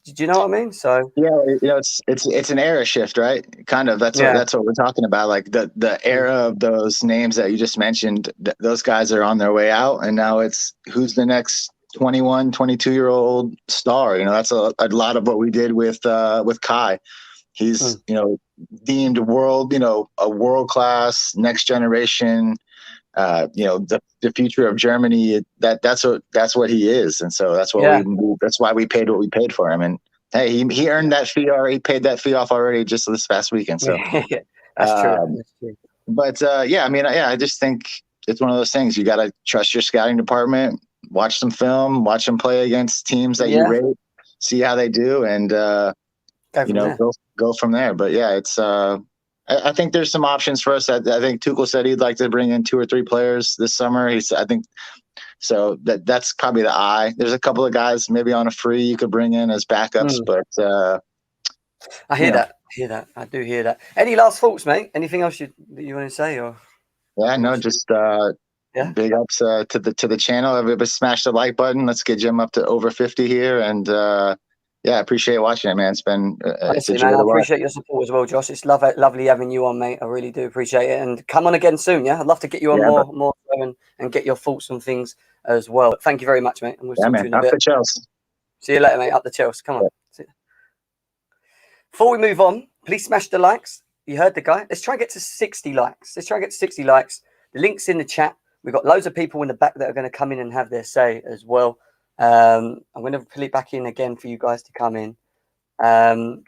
S1: Do you know what I mean? So
S2: it's an era shift, right? Kind of. That's what we're talking about. Like the era of those names that you just mentioned. Those guys are on their way out, and now it's who's the next 21, 22-year-old star. That's a lot of what we did with Kai. He's deemed a world class, next generation. The future of Germany. That's what he is, and so that's why we paid what we paid for him. And hey, he earned that fee already. He paid that fee off already just this past weekend. So
S1: that's true.
S2: But I just think it's one of those things. You got to trust your scouting department. Watch some film. Watch them play against teams that you rate. See how they do, and go from there. But it's. I think there's some options for us. I think Tuchel said he'd like to bring in 2 or 3 players this summer. I think So that's probably the eye. There's a couple of guys maybe on a free you could bring in as backups, but
S1: I hear that. I do hear that. Any last thoughts, mate? Anything else you want to say, or?
S2: Yeah, no, just big ups to the channel. Everybody smash the like button. Let's get Jim up to over 50 here, and I appreciate watching it, man. It's been
S1: honestly, man, I appreciate your support as well, Josh. It's lovely having you on, mate. I really do appreciate it, and come on again soon. Yeah, I'd love to get you on more and get your thoughts on things as well. But thank you very much, mate. And we'll see you in a bit.
S2: Up the Chelsea.
S1: See you later, mate. Up the Chelsea. Come on. Yeah. Before we move on, please smash the likes. You heard the guy. Let's try and get to 60 likes. The link's in the chat. We've got loads of people in the back that are going to come in and have their say as well. I'm going to pull it back in again for you guys to come in. And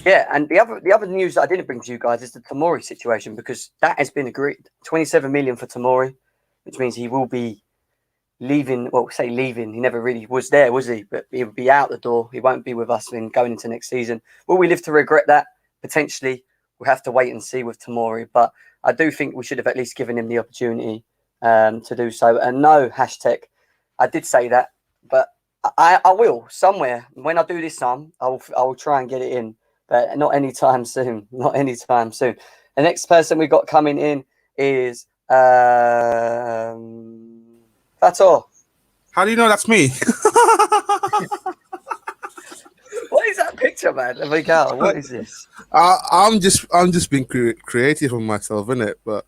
S1: the other news that I didn't bring to you guys is the Tomori situation, because that has been agreed. 27 million for Tomori, which means he will be leaving. Well, say leaving. He never really was there, was he? But he will be out the door. He won't be with us in going into next season. Will we live to regret that? Potentially. We'll have to wait and see with Tomori. But I do think we should have at least given him the opportunity to do so. And no, hashtag. I did say that, but I will somewhere when I do this I will try and get it in, but not anytime soon. Not anytime soon. The next person we got coming in is that's all.
S3: How do you know that's me?
S1: What is that picture, man? Miguel, what is this?
S3: I'm just being creative on myself, innit? But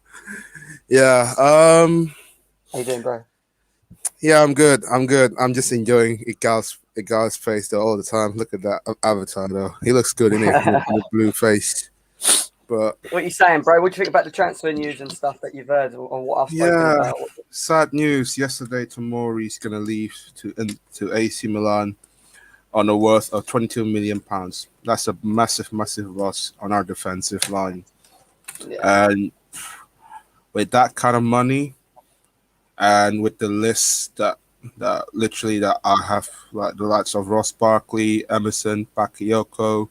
S3: yeah. How
S1: you doing, bro?
S3: Yeah, I'm good. I'm just enjoying Igal's face though all the time. Look at that avatar though. He looks good in it, in the blue face. But
S1: what are you saying, bro? What do you think about the transfer news and stuff that you've heard or what I've spoken about?
S3: Sad news. Yesterday, Tomori's gonna leave to AC Milan on a worth of £22 million. That's a massive loss on our defensive line. Yeah. And with that kind of money, and with the list that I have, like the likes of Ross Barkley, Emerson, Bakayoko,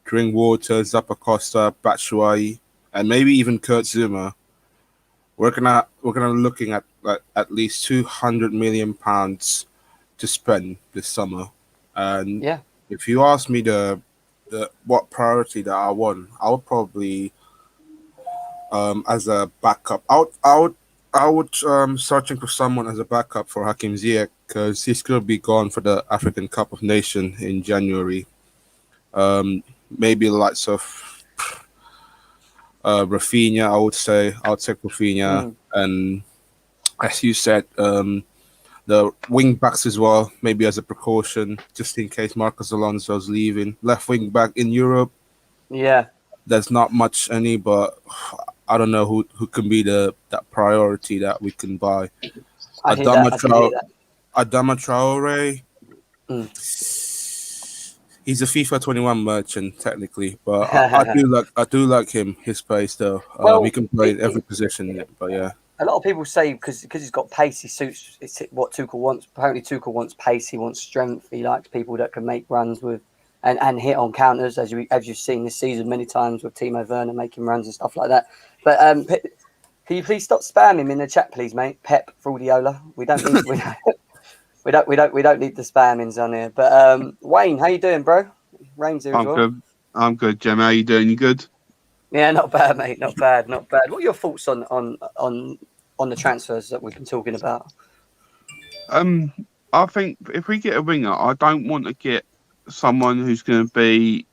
S3: Drinkwater, Zappacosta, Batshuayi, and maybe even Kurt Zuma, we're gonna looking at like at least £200 million to spend this summer. And if you ask me the what priority that I want, I would probably as a backup, I would searching for someone as a backup for Hakim Ziyech, because he's going to be gone for the African Cup of Nations in January. Maybe the likes of Rafinha, I would say. I'll take Rafinha. And as you said, the wing backs as well, maybe as a precaution, just in case Marcos Alonso's leaving. Left wing back in Europe. Yeah. There's not much any, but I don't know who can be that priority that we can buy. Adama Traore. He's a FIFA 21 merchant technically, but I do like him. His pace though. He can play every position. But yeah.
S1: A lot of people say because he's got pace, he suits what Tuchel wants. Apparently, Tuchel wants pace. He wants strength. He likes people that can make runs with and hit on counters, as you've seen this season many times with Timo Werner making runs and stuff like that. But can you please stop spamming him in the chat, please, mate? Pep Fraudiola. We don't need we don't need the spammings on here. But Wayne, how you doing, bro? Rain's here as well.
S4: Good. I'm good, Jem. How you doing? You good?
S1: Yeah, not bad, mate. Not bad. What are your thoughts on the transfers that we've been talking about?
S4: I think if we get a winger, I don't want to get someone who's going to be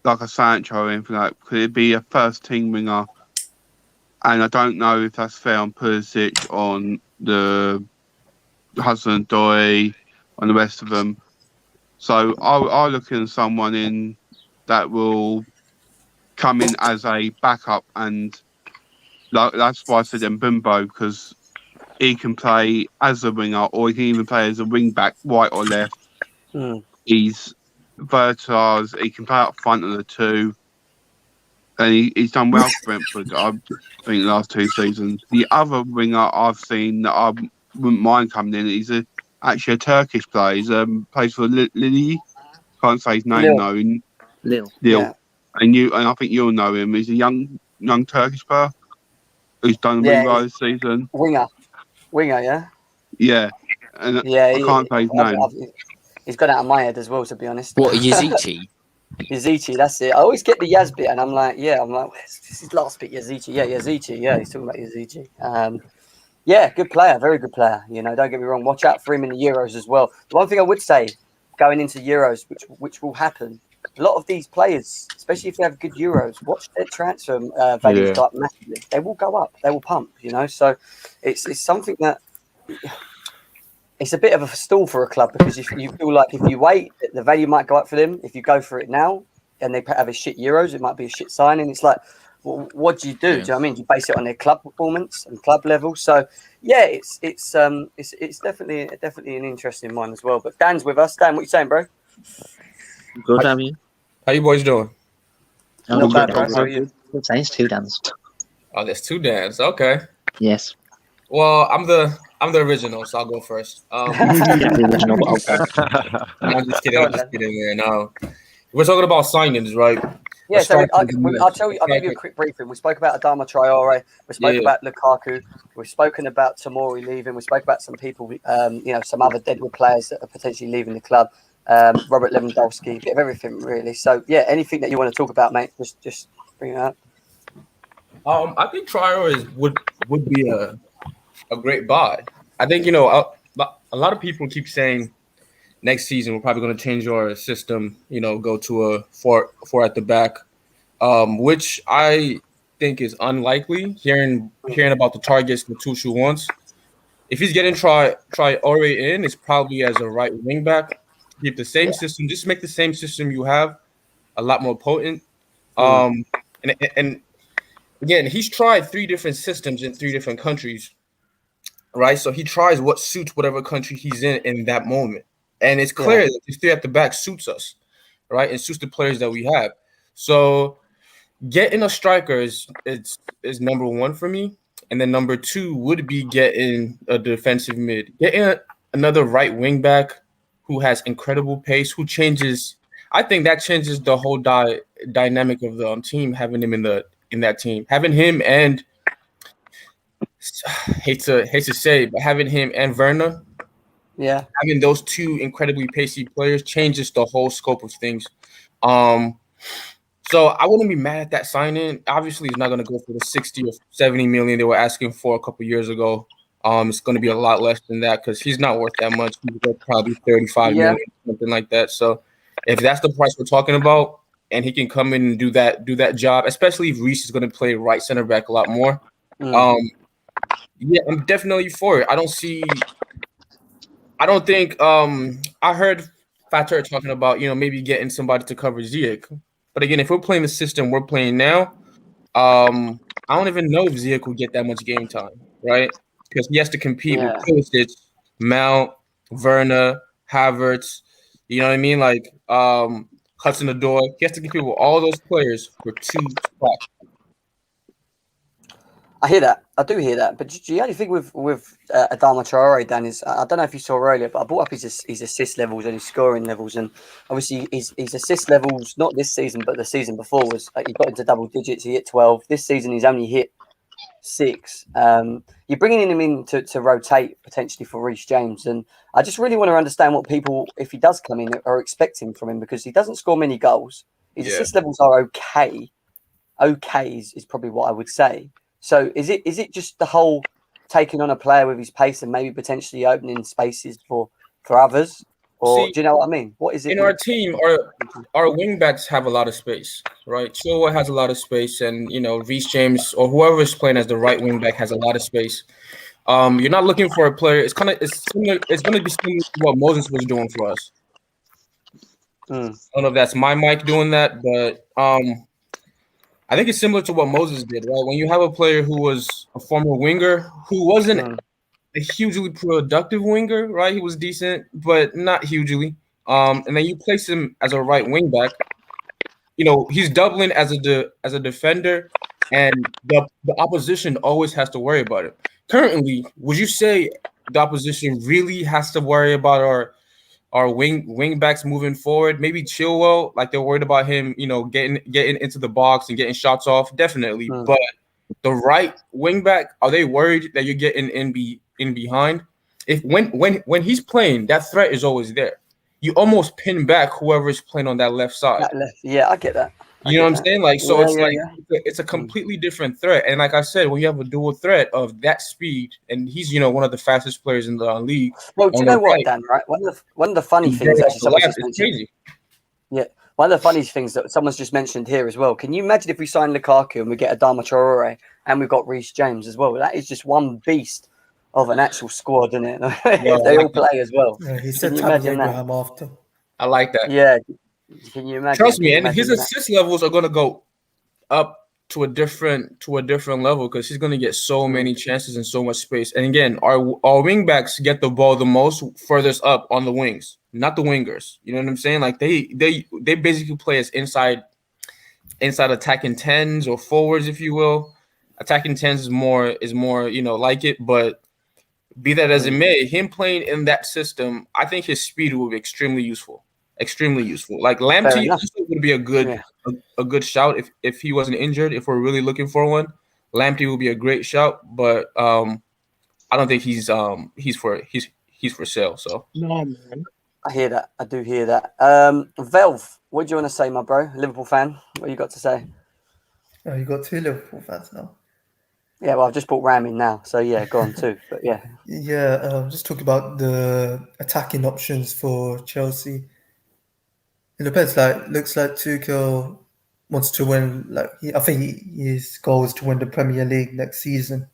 S4: like a Sancho or anything like that. Could it be a first team winger? And I don't know if that's fair on Pulisic, on the Hudson-Odoi, on the rest of them. So I'll look at someone in that will come in as a backup, and that's why I said Mbumbo, because he can play as a winger or he can even play as a wing back, right or left. He's versatile. He can play up front of the two, and he's done well for Brentford, I think, the last 2 seasons. The other winger I've seen that I wouldn't mind coming in, he's actually a Turkish player. He's plays for Lille. Can't say his name now.
S1: Lille.
S4: Yeah. And I think you'll know him. He's a young Turkish player who's done really well this season.
S1: Winger, yeah.
S4: Yeah, and
S1: Yeah,
S4: I can't say his name.
S1: He's gone out of my head as well, to be honest.
S5: What, Yazici?
S1: Yazici, that's it. I always get the Yaz bit, and I'm like, where's his last bit? Yazici, yeah, he's talking about Yazici. Yeah, good player, very good player. You know, don't get me wrong. Watch out for him in the Euros as well. The one thing I would say, going into Euros, which will happen, a lot of these players, especially if they have good Euros, watch their transfer values go up massively. They will go up, they will pump. You know, so it's something that. It's a bit of a stall for a club because if you feel like if you wait, the value might go up for them. If you go for it now and they have a shit Euros, it might be a shit signing. It's like, well, what do you do? Do you know what I mean? You base it on their club performance and club level. So yeah, it's definitely an interesting one as well. But Dan's with us. Dan, what you saying, bro?
S5: Good, how are you?
S6: How you boys doing?
S1: Not bad, bro.
S5: Dan.
S1: How are you?
S5: Good, thanks. 2 Dans.
S6: Oh, there's 2 Dans. Okay.
S5: Yes.
S6: Well, I'm the original, so I'll go first.
S5: The original, but okay.
S6: I'm just kidding, man. We're talking about signings, right?
S1: Yeah, so I'll give you a quick briefing. We spoke about Adama Traore. We spoke about Lukaku. We've spoken about Tomori leaving. We spoke about some people, some other Deadwood players that are potentially leaving the club. Robert Lewandowski, a bit of everything, really. So, yeah, anything that you want to talk about, mate, just bring it up.
S6: I think Traore would be a great buy. I think, a lot of people keep saying next season we're probably going to change our system, go to a four at the back, which I think is unlikely. Hearing about the targets that Tuchel wants, if he's getting Traore in, it's probably as a right wing back. Keep the same system, just make the same system you have a lot more potent. And again, he's tried 3 different systems in 3 different countries. Right, so he tries what suits whatever country he's in that moment, and it's clear that this 3 at the back suits us, right? It suits the players that we have. So, getting a striker is number 1 for me, and then number 2 would be getting a defensive mid, getting another right wing back who has incredible pace, who changes. I think that changes the whole dynamic of the team. Having him in that team, having him and. Hate to say, but having him and Werner, having those 2 incredibly pacey players changes the whole scope of things. So I wouldn't be mad at that signing. Obviously, he's not going to go for the 60 or 70 million they were asking for a couple of years ago. It's going to be a lot less than that because he's not worth that much. He's worth probably 35 million, something like that. So if that's the price we're talking about, and he can come in and do that job, especially if Reece is going to play right center back a lot more. Yeah, I'm definitely for it. I heard Fatter talking about, maybe getting somebody to cover Ziyech. But again, if we're playing the system we're playing now, I don't even know if Ziyech will get that much game time, right? Because he has to compete with Pulisic, Mount, Werner, Havertz, you know what I mean? Like Hudson-Odoi. He has to compete with all those players for 2 spots.
S1: I hear that. I do hear that. But the only thing with Adama Traore, Dan, is I don't know if you saw earlier, but I brought up his assist levels and his scoring levels, and obviously his assist levels, not this season, but the season before, was he got into double digits. He hit 12. This season he's only hit 6. You're bringing him in to rotate potentially for Reece James, and I just really want to understand what people, if he does come in, are expecting from him, because he doesn't score many goals. His assist levels are okay. Okay is probably what I would say. So is it just the whole taking on a player with his pace and maybe potentially opening spaces for others? Or do you know what I mean? What is it?
S6: In our team, our wing backs have a lot of space, right? Chilwell has a lot of space, and Reece James or whoever is playing as the right wing back has a lot of space. You're not looking for a player. It's going to be similar to what Moses was doing for us. I don't know if that's my mic doing that, but I think it's similar to what Moses did, right? When you have a player who was a former winger, who wasn't a hugely productive winger, right? He was decent, but not hugely. And then you place him as a right wing back. He's doubling as a defender, and the opposition always has to worry about it. Currently, would you say the opposition really has to worry about our wing backs moving forward? Maybe Chilwell, like they're worried about him, getting into the box and getting shots off, definitely. But the right wing back, are they worried that you're getting in behind? if when he's playing, that threat is always there. You almost pin back whoever is playing on that left side.
S1: That left, yeah, I get that.
S6: You know what I'm saying? Like, so
S1: Yeah,
S6: it's
S1: yeah,
S6: like
S1: yeah.
S6: it's a completely different threat. And like I said, when you have a dual threat of that speed, and he's one of the fastest players in the league.
S1: Well, do you
S6: on
S1: know
S6: the
S1: what,
S6: right,
S1: Dan? Right, one of the funny
S6: and
S1: things
S6: Gary
S1: actually
S6: off the
S1: someone
S6: left
S1: just
S6: is
S1: mentioned.
S6: crazy.
S1: Yeah, one of the funny things that someone's just mentioned here as well. Can you imagine if we sign Lukaku and we get Adama Traore and we've got Reece James as well? That is just one beast of an actual squad, isn't it? If they all play as well.
S7: Yeah, he said
S1: Can you
S7: Tammy
S1: imagine that?
S7: Abraham after.
S6: I like that.
S1: Yeah. Can you imagine?
S6: Trust me,
S1: Can you
S6: and his
S1: imagine that?
S6: assist levels are gonna go up to a different level because he's gonna get so many chances and so much space. And again, our wing backs get the ball the most furthest up on the wings, not the wingers. You know what I'm saying? Like they basically play as inside attacking tens or forwards, if you will. Attacking tens is more like it, but be that as it may, him playing in that system, I think his speed will be extremely useful. Extremely useful. Like Lamptey would be a good shout if he wasn't injured. If we're really looking for one, Lamptey will be a great shout. But I don't think he's for sale. So
S5: No, man.
S1: I hear that. I do hear that. Velv, what do you want to say, my bro? Liverpool fan. What you got to say?
S7: Oh, you got 2 Liverpool fans now.
S1: Yeah, well, I've just brought Ram in now, so yeah, go on too. But yeah,
S7: Just talk about the attacking options for Chelsea. It depends. Looks like Tuchel wants to win. I think his goal is to win the Premier League next season.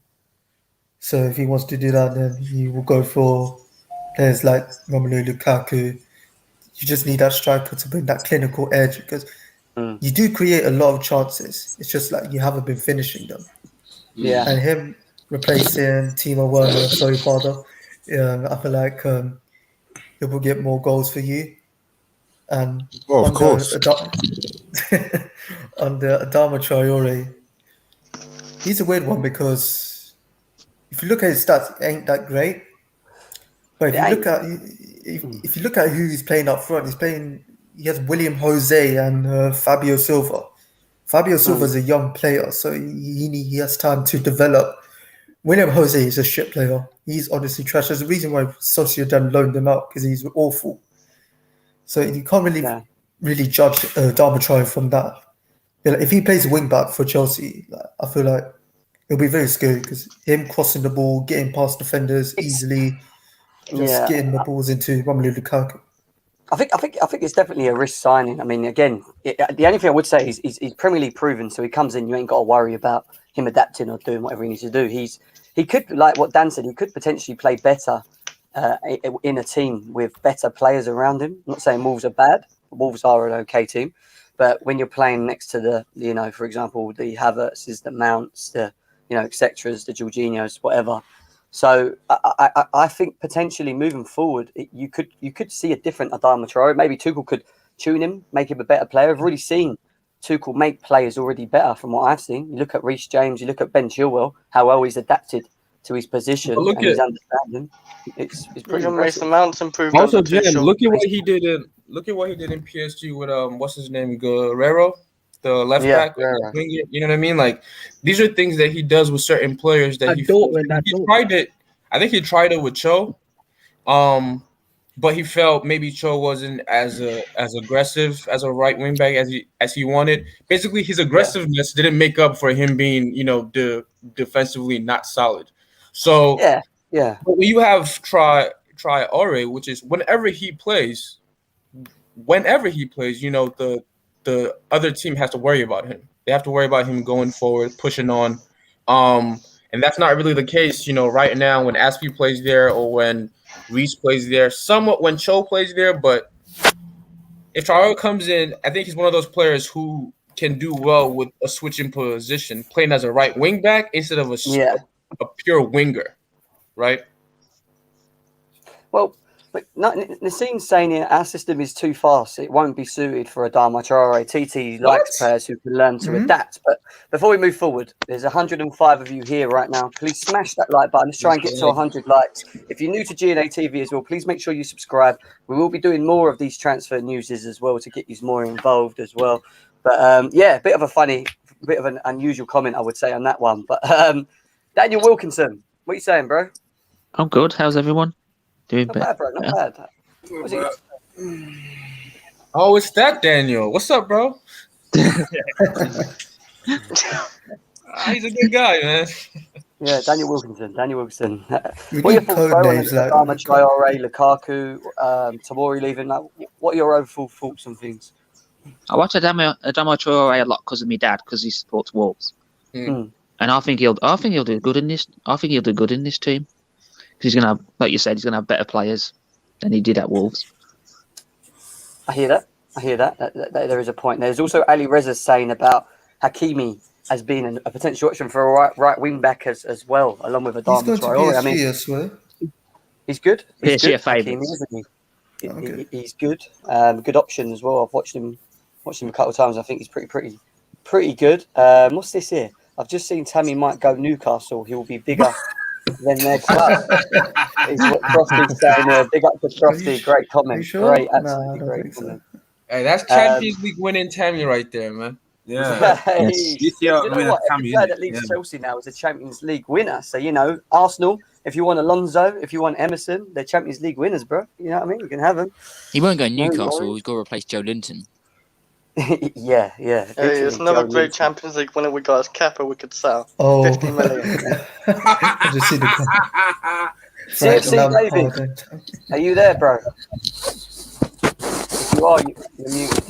S7: So if he wants to do that, then he will go for players like Romelu Lukaku. You just need that striker to bring that clinical edge because you do create a lot of chances. It's just like you haven't been finishing them.
S1: yeah.
S7: And him replacing Timo Werner, sorry, father. I feel like he will get more goals for you. And
S3: of course.
S7: On the Adama Traore, he's a weird one because if you look at his stats, it ain't that great. But if you look at who he's playing up front, he has William Jose and Fabio Silva. Fabio Silva is a young player, so he has time to develop. William Jose is a shit player. He's honestly trash. There's a reason why Sociedad loaned him out because he's awful. So you can't really judge Adama Traore from that. If he plays wing back for Chelsea, I feel like it'll be very scary because him crossing the ball, getting past defenders easily, just getting the balls into Romelu Lukaku.
S1: I think it's definitely a risk signing. I mean, again, the only thing I would say is he's Premier League proven, so he comes in. You ain't got to worry about him adapting or doing whatever he needs to do. He could, like what Dan said, he could potentially play better in a team with better players around him. I'm not saying Wolves are bad. Wolves are an okay team, but when you're playing next to the, for example, the Havertzes, the Mounts, the etc., the Jorginhos, whatever. So I think potentially moving forward, you could see a different Adama Traore. Maybe Tuchel could tune him, make him a better player. I've already seen Tuchel make players already better from what I've seen. You look at Reece James, you look at Ben Chilwell, how well he's adapted to his position and his understanding. It's pretty impressive.
S8: Mason improved.
S6: Also, Jim, look at what he did in PSG with what's his name, Guerrero, the left back. You know what I mean? Like these are things that he does with certain players that he tried it. I think he tried it with Cho, but he felt maybe Cho wasn't as aggressive as a right wing back as he wanted. Basically, his aggressiveness didn't make up for him being defensively not solid. So but when you have Traore, which is whenever he plays, the other team has to worry about him. They have to worry about him going forward, pushing on. And that's not really the case, right now when Aspi plays there or when Reece plays there, somewhat when Cho plays there. But if Traore comes in, I think he's one of those players who can do well with a switching position, playing as a right wing back instead of a pure winger, right?
S1: Well, but Nassim's saying our system is too fast. It won't be suited for Adama Traore. TT likes players who can learn to adapt. But before we move forward, there's 105 of you here right now. Please smash that like button. Let's try and get to 100 likes. If you're new to GNA TV as well, please make sure you subscribe. We will be doing more of these transfer newses as well to get you more involved as well. But a bit of an unusual comment, I would say, on that one. But Daniel Wilkinson, what are you saying, bro?
S5: I'm good. How's everyone? Doing
S1: Not
S5: better.
S1: bad, bro. Not bad. Was it-
S6: Oh, it's that Daniel. What's up, bro? He's a good guy, man.
S1: Yeah, Daniel Wilkinson. Daniel Wilkinson.
S7: We
S1: What are your
S7: need
S1: thoughts,
S7: code
S1: bro, on
S7: names like
S1: Adama Traore, Lukaku, Tomori leaving? Like, what are your overall thoughts on things?
S5: I watch Adama Traore a lot because of my dad, because he supports Wolves,
S1: Mm.
S5: and I think he'll do good in this. I think he'll do good in this team because he's gonna have, like you said, he's gonna have better players than he did at Wolves.
S1: I hear that. There is a point. There's also Ali Reza saying about Hakimi as being a potential option for a right wing back as well, along with
S7: He's
S1: Adama
S7: going to
S1: Traore. I
S7: PSG,
S1: mean,
S7: I swear.
S1: he's good. He's
S5: PSG
S1: good.
S5: are favourites.
S1: Hakimi, isn't he?
S7: Okay.
S1: He's good. Good option as well. I've watched him a couple of times. I think he's pretty good. What's this here? I've just seen Tammy might go Newcastle. He will be bigger than their club. Is what Frosty's saying there. Big up to Frosty. Great comment.
S7: you sure?
S1: Great,
S7: Nah,
S1: absolutely
S7: I don't
S1: great
S7: think so.
S1: comment.
S6: Hey, that's Champions League winning Tammy right there, man.
S3: Yeah.
S1: Hey,
S3: This year,
S1: you know
S3: I mean,
S1: what?
S3: Tammy,
S1: Every player
S3: innit?
S1: that leaves
S3: Yeah.
S1: Chelsea now is a Champions League winner. So, Arsenal, if you want Alonso, if you want Emerson, they're Champions League winners, bro. You know what I mean? You can have them.
S8: He won't go
S1: No
S8: Newcastle.
S1: worries.
S8: He's got to replace Joe Linton.
S1: yeah.
S9: Hey, it's
S1: literally,
S9: another
S1: Joe
S9: great
S1: Linton.
S9: Champions League winner we got as Kepa we could sell.
S7: Oh,
S9: 50 million.
S7: I just see the
S1: CFC
S7: Lampard
S1: David,
S7: and-
S1: are you there, bro? If you are, you're muted.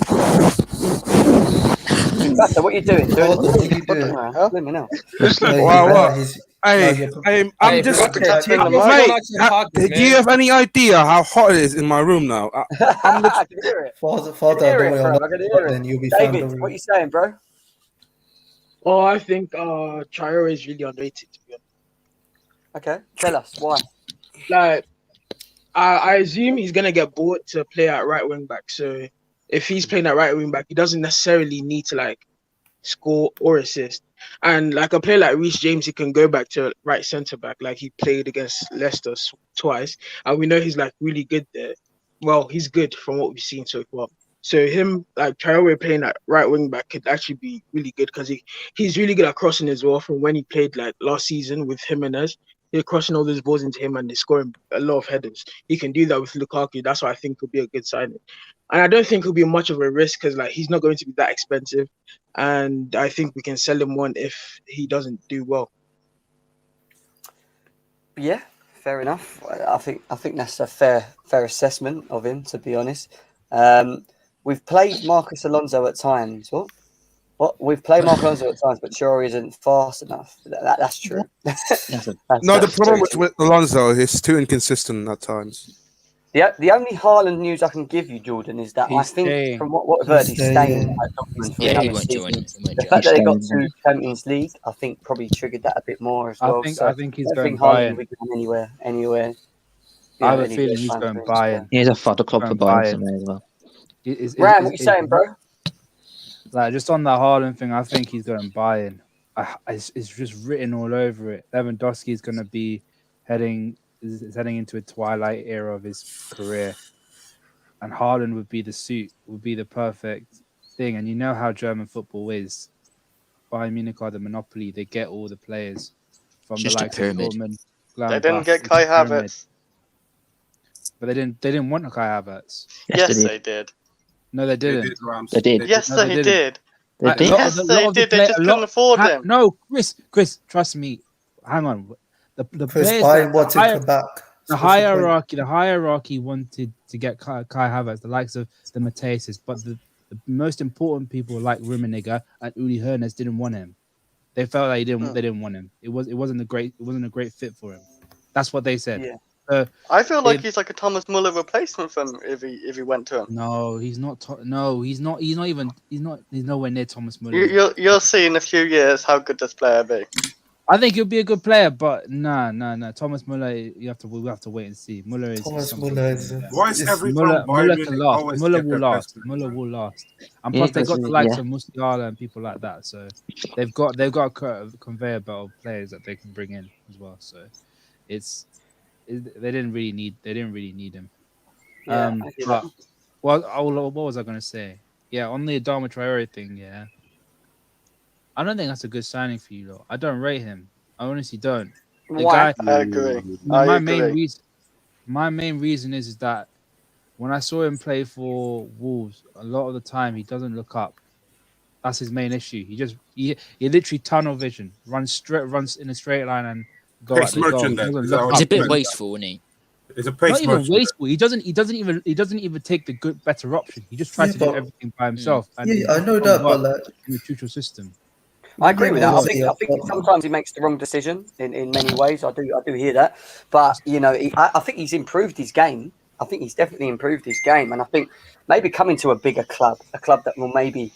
S1: Basta, what are you doing?
S7: What are you doing?
S1: Let me know.
S7: No,
S3: Wow,
S7: he's-
S3: what?
S7: he's-
S3: Hey,
S7: you're-
S3: I'm
S6: Hey,
S3: just.
S6: forgot
S9: to type in the
S3: Mate,
S9: mic.
S6: Going out to your pocket,
S3: do you
S6: man.
S3: have any idea how hot it is in my room now? I'm
S1: I can hear it.
S7: Father,
S1: I can hear
S7: don't
S1: it,
S7: worry,
S1: bro.
S7: I'm
S1: I
S7: not,
S1: can hear
S7: then
S1: it.
S7: you'll be fine.
S1: David,
S7: Don't
S1: what are
S7: worry.
S1: you saying, bro?
S10: Oh, I think Traore is really underrated, to be honest.
S1: Okay, tell us why.
S10: Like, I assume he's gonna get bought to play at right wing back. So if he's playing at right wing back, he doesn't necessarily need to like score or assist. And like a player like Reece James, he can go back to right centre back. Like he played against Leicester twice, and we know he's like really good there. Well, he's good from what we've seen so far. So him, like Traore playing at right wing back could actually be really good because he's really good at crossing as well. From when he played like last season with Jimenez, they're crossing all those balls into him and they're scoring a lot of headers. He can do that with Lukaku. That's why I think could be a good signing. And I don't think it'll be much of a risk because like he's not going to be that expensive. And I think we can sell him one if he doesn't do well.
S1: Yeah, fair enough. I think that's a fair assessment of him, to be honest. We've played Marcus Alonso at times. What? We've played Marcus Alonso at times, but Traore isn't fast enough. That's true.
S3: No, the problem with Alonso is too inconsistent at times.
S1: The only Haaland news I can give you, Jordan, is that
S8: He's
S1: I think
S8: staying.
S1: from what I've heard, he's
S7: He's
S1: staying
S7: staying.
S1: at Dortmund for
S8: Yeah, he
S1: another
S8: won't join.
S1: season.
S8: He won't
S1: The
S8: join.
S1: fact that they got
S5: He's staying.
S1: to Champions League, I think, probably triggered that a bit more as well.
S11: I think he's
S1: I
S11: going
S1: think Haaland
S11: Bayern.
S1: would go anywhere.
S11: I have a
S1: any
S11: feeling
S1: good
S11: he's
S1: time
S11: going
S1: for him.
S11: Bayern.
S5: He's a fodder club for
S11: Bayern.
S5: Bayern somewhere as well.
S1: Ram, what you saying, bro?
S11: Like just on the Haaland thing, I think he's going Bayern. It's just written all over it. Lewandowski is going to be heading into a twilight era of his career, and Haaland would be the perfect thing. And you know how German football is. Bayern Munich are the monopoly. They get all the players from
S8: Just
S11: the
S8: a
S11: likes
S8: pyramid.
S11: of Dortmund.
S9: They didn't
S11: Gladbach.
S9: get
S11: It's a
S9: Kai
S11: pyramid.
S9: Havertz.
S11: But they didn't want Kai Havertz.
S9: Yes,
S5: they
S9: they did.
S11: No, they didn't.
S5: They did.
S9: Yes,
S11: No, they
S9: they
S11: didn't.
S9: did.
S5: They did.
S9: Yes, they did. They just couldn't afford him.
S11: No, Chris, trust me. Hang on. The
S7: Chris
S11: players,
S7: Bayern wanted
S11: higher-
S7: to back.
S11: the hierarchy wanted to get Kai Havertz, the likes of the Matthäuses, but the most important people like Rummenigge and Uli Hoeneß didn't want him. They felt like they didn't want him. It wasn't a great fit for him. That's what they said.
S1: Yeah.
S9: I feel like he's like a Thomas Muller replacement for him if he went to him.
S11: No, he's not. He's nowhere near Thomas Muller.
S9: You'll see in a few years how good this player be.
S11: I think he'll be a good player, but no. Thomas Muller, we have to wait and see. Muller is
S7: Thomas
S11: something.
S7: Muller is.
S3: Why is every
S11: Muller
S3: time Bayern
S11: can
S3: Munich
S11: last.
S3: always
S11: Muller
S3: get
S11: will
S3: their
S11: last.
S3: best
S11: Muller will last. And
S5: Yeah,
S11: plus, they got
S5: because,
S11: the likes
S5: yeah.
S11: of Musiala and people like that. So they've got a conveyor belt of players that they can bring in as well. So they didn't really need him.
S1: Yeah, I hear that.
S11: What was I going to say? Yeah, on the Adama Traore thing. Yeah, I don't think that's a good signing for you, though. I don't rate him. I honestly don't. The
S1: Why?
S11: guy,
S9: I agree.
S11: my
S9: I
S11: main
S9: agree.
S11: reason, my main reason is that when I saw him play for Wolves, a lot of the time he doesn't look up. That's his main issue. He literally tunnel vision, runs in a straight line and go
S3: Pace
S11: at the goal.
S3: merchant, then.
S11: Doesn't
S3: Is that
S11: look
S3: what
S11: up.
S8: He's a bit
S3: meant?
S8: wasteful, isn't he?
S3: It's a
S11: Not
S3: pace
S11: even
S3: merchant.
S11: wasteful. He doesn't even take the better option. He just tries to do everything by himself. And
S7: Yeah,
S11: it
S7: I
S11: just
S7: know
S11: doesn't
S7: that, but
S11: work
S7: like,
S11: in the Tuchel system.
S1: I agree with that. I think
S7: but
S1: sometimes he makes the wrong decision in many ways. I do hear that, but you know, I think he's improved his game. I think he's definitely improved his game, and I think maybe coming to a bigger club, a club that will maybe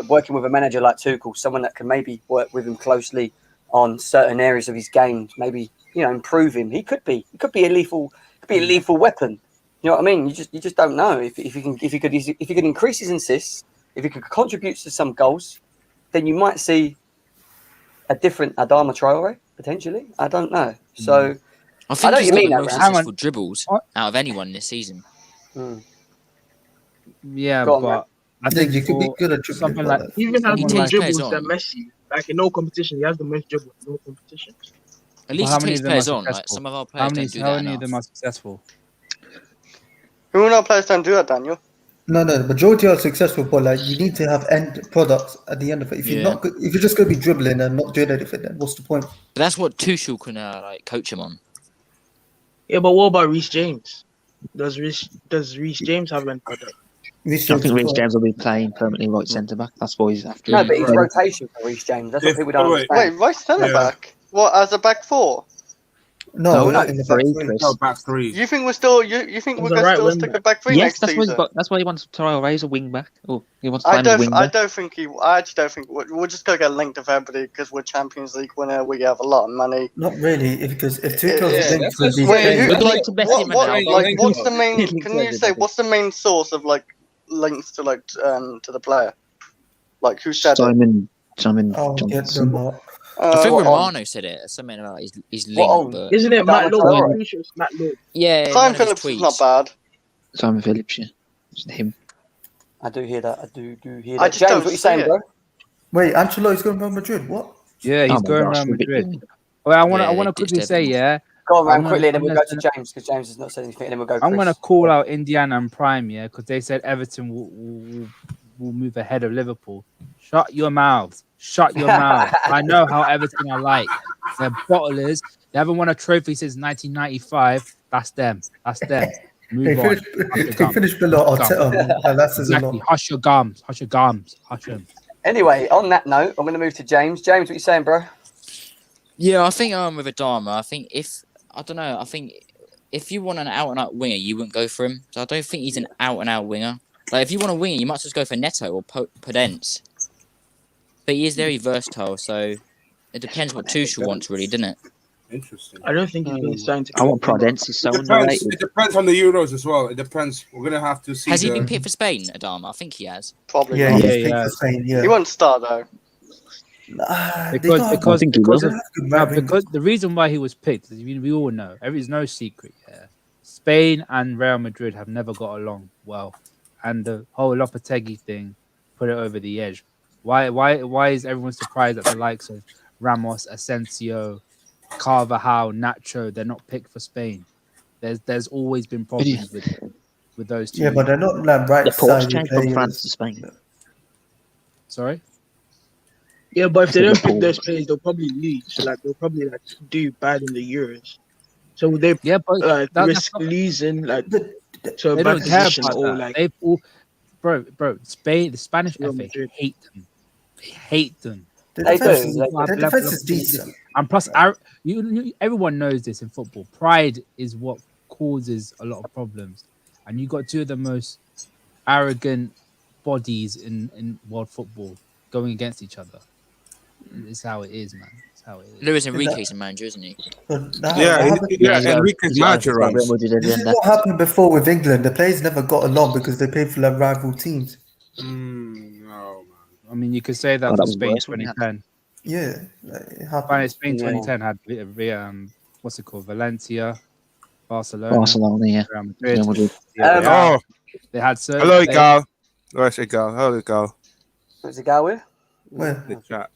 S1: working with a manager like Tuchel, someone that can maybe work with him closely on certain areas of his game, maybe improve him. He could be a lethal weapon. You know what I mean? You just don't know if he could increase his assists, if he could contribute to some goals, then you might see a different Adama Traore potentially. I don't know. So
S8: I think
S1: know
S8: he's
S1: what you
S8: got
S1: mean,
S8: the most
S1: though,
S8: successful dribbles out of anyone this season.
S11: Yeah,
S1: Go on,
S11: but I think
S7: you could be
S11: for
S7: good at dribbling,
S11: something
S7: but
S11: like
S10: He even has
S8: He
S10: more
S8: takes players
S10: dribbles than
S8: on.
S10: Messi. Like in no competition, he has the most dribbles in no competition.
S8: At least
S11: how
S8: he
S11: many
S8: takes
S11: of them are
S8: players on. Like
S11: successful?
S8: some of our
S11: How
S8: players
S11: many
S8: don't do
S11: how
S8: that
S11: many of
S8: enough.
S11: them are successful?
S9: Who in our players don't do that, Daniel?
S7: no, the majority are successful, but like you need to have end products at the end of it. If you're
S8: Yeah.
S7: not good, if you're just going to be dribbling and not doing anything, then what's the point?
S8: But that's what Tuchel can coach him on.
S10: Yeah, but what about Reece James? Does Reece James have any product?
S5: I think Reece James will be playing permanently right centre back. That's what he's after.
S1: no, but it's
S10: Right.
S1: rotation for Reece James. That's what people don't
S3: wait.
S1: understand.
S9: Wait, right centre back? What, as a back four?
S7: No,
S1: No,
S7: in the back
S5: three,
S7: three.
S5: Chris.
S3: No, back three.
S9: You think we're still you think
S10: As
S9: we're
S10: a
S9: gonna
S10: right
S9: still
S10: wing
S9: stick a
S10: back.
S9: back three
S5: Yes,
S9: next season?
S5: that's why he wants Traore as a wing back. Oh, he wants to
S9: I
S5: play him as a
S9: don't.
S5: wing
S9: I
S5: back.
S9: don't think he. I actually don't think we're just gonna get linked with everybody because we're Champions League winner. We have a lot of money.
S7: Not really, because if Tuchel's
S9: Yeah,
S7: linked
S6: that's
S7: with
S6: just
S7: these
S9: Wait,
S7: players,
S9: who,
S5: We're
S9: like
S5: linked to Messi
S9: what?
S5: and
S9: What?
S5: Ronaldo.
S9: Like, what's the main?
S5: Linked
S9: Can
S5: to
S9: you say
S5: everybody.
S9: what's the main source of like links to like to the player? Like who said it?
S5: Simon
S7: I'll get
S5: Johnson.
S7: them up.
S8: I think
S9: What on?
S8: Romano said it. Something about his
S1: What
S8: link,
S1: on?
S8: but
S10: Isn't it Matt
S1: Adama
S10: Lowe?
S1: Traore.
S10: It's Matt Lowe.
S8: yeah, one
S9: Simon
S8: of his
S9: Phillips is not
S8: tweets.
S9: bad.
S5: Simon Phillips, yeah. It's him.
S1: I do hear that. I do hear
S9: I
S1: that.
S9: just
S1: James,
S9: don't
S1: what you
S9: see
S1: saying,
S9: it.
S1: bro?
S7: Wait, Ancelotti's going to Real Madrid. What?
S11: Yeah, he's
S5: Oh my
S11: going
S5: gosh,
S11: around Madrid.
S5: ridiculous.
S11: Well, I
S8: Yeah,
S11: want to
S8: they
S11: quickly
S8: ditched
S11: say,
S8: everyone.
S11: yeah,
S1: Go on,
S11: I'm
S1: man, quickly, and then
S11: I'm
S1: we'll
S11: gonna
S1: go to
S11: send-
S1: James because James has not said anything, and then we'll go.
S11: I'm
S1: Chris.
S11: gonna call out Indiana and Prime, yeah, because they said Everton will move ahead of Liverpool. Shut your mouths. Shut your mouth. I know how Everton are like. They're bottlers. They haven't won a trophy since 1995. That's them. That's them. Move on.
S7: They finished below Arteta, man. And that says a
S11: Exactly.
S7: lot.
S11: Hush your gums. Hush your gums. Hush them.
S1: Anyway, on that note, I'm going to move to James. James, what you saying, bro?
S8: Yeah, I think with Adama, I think I think if you want an out and out winger, you wouldn't go for him. So I don't think he's an out and out winger. Like if you want a winger, you might just go for Neto or Podence. But he is very versatile, so it depends what Tuchel wants, really, doesn't it?
S3: Interesting.
S10: I don't think he's been signed to.
S5: I want Prudence. He's so underrated.
S3: It depends on the Euros as well. It depends. We're gonna have to see.
S8: Has he been picked for Spain, Adama? I think he has.
S9: Probably
S7: Yeah,
S9: not.
S7: he's
S11: Yeah,
S7: picked
S11: yeah.
S7: for Spain, yeah.
S9: He won't start though.
S11: Because
S5: think he will.
S11: because the reason why he was picked, is we all know, it's no secret. Yeah, Spain and Real Madrid have never got along well, and the whole Lopetegui thing put it over the edge. Why is everyone surprised at the likes of Ramos, Asensio, Carvajal, Nacho? They're not picked for Spain. There's always been problems with those two.
S7: Yeah, but they're not like right
S5: The Ports
S7: side
S5: changed from
S7: players.
S5: France to Spain.
S11: Sorry.
S10: Yeah, but if they
S5: I
S10: don't
S5: think
S10: pick those players, they'll probably lose. Like they'll probably do bad in the Euros. So would they
S11: Yeah, but that's
S10: risk
S11: not-
S10: losing to a
S11: they
S10: bad
S11: don't care
S10: position
S11: about
S10: or
S11: that.
S10: like
S11: They've all, bro. Spain, the Spanish
S10: Real
S11: FA
S10: Madrid.
S11: hate them. They hate them.
S7: The
S1: They
S7: defense
S1: do,
S7: is,
S1: they do.
S7: their defense is decent.
S11: And plus, everyone knows this in football. Pride is what causes a lot of problems. And you got two of the most arrogant bodies in world football going against each other. It's how it is, man. It's how it is.
S8: Luis Enrique's a manager, isn't he?
S7: But that
S3: Yeah,
S7: happened-
S3: Enrique's manager runs.
S7: This is what happened before with England. The players never got along because they played for like rival teams.
S3: No, man.
S11: I mean, you could say that
S5: Oh,
S11: for
S5: that was
S11: Spain
S5: worse, wasn't it?
S11: 2010.
S7: Yeah, like, it happened.
S11: Spain
S1: Yeah.
S11: 2010 had what's it called? Valencia, Barcelona,
S5: Barcelona, yeah.
S11: Real Madrid.
S5: Real Madrid.
S3: Oh,
S11: They had certain.
S3: hello,
S11: they-
S3: Gal. Where's it, Gal? Hello, Gal.
S1: Where's the guy with?
S7: Where?
S3: The chat.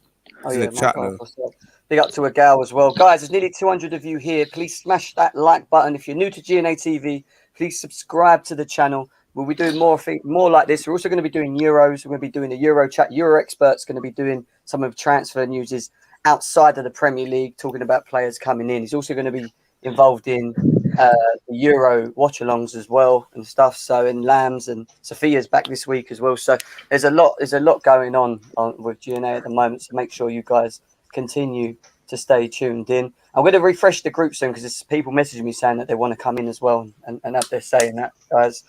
S1: Oh
S3: He's in
S1: yeah,
S3: the
S1: my
S3: chat
S1: God.
S3: now.
S1: Big up to a gal as well. Guys, there's nearly 200 of you here. Please smash that like button. If you're new to GNA TV, please subscribe to the channel. We'll be doing more like this. We're also going to be doing Euros. We're going to be doing a Euro chat. Euro experts going to be doing some of the transfer news outside of the Premier League, talking about players coming in. He's also going to be involved in the Euro watch-alongs as well and stuff. So, and Lambs and Sophia's back this week as well. So there's a lot going on with GNA at the moment. So make sure you guys continue to stay tuned in. I'm going to refresh the group soon because there's people messaging me saying that they want to come in as well and have their say in that, guys.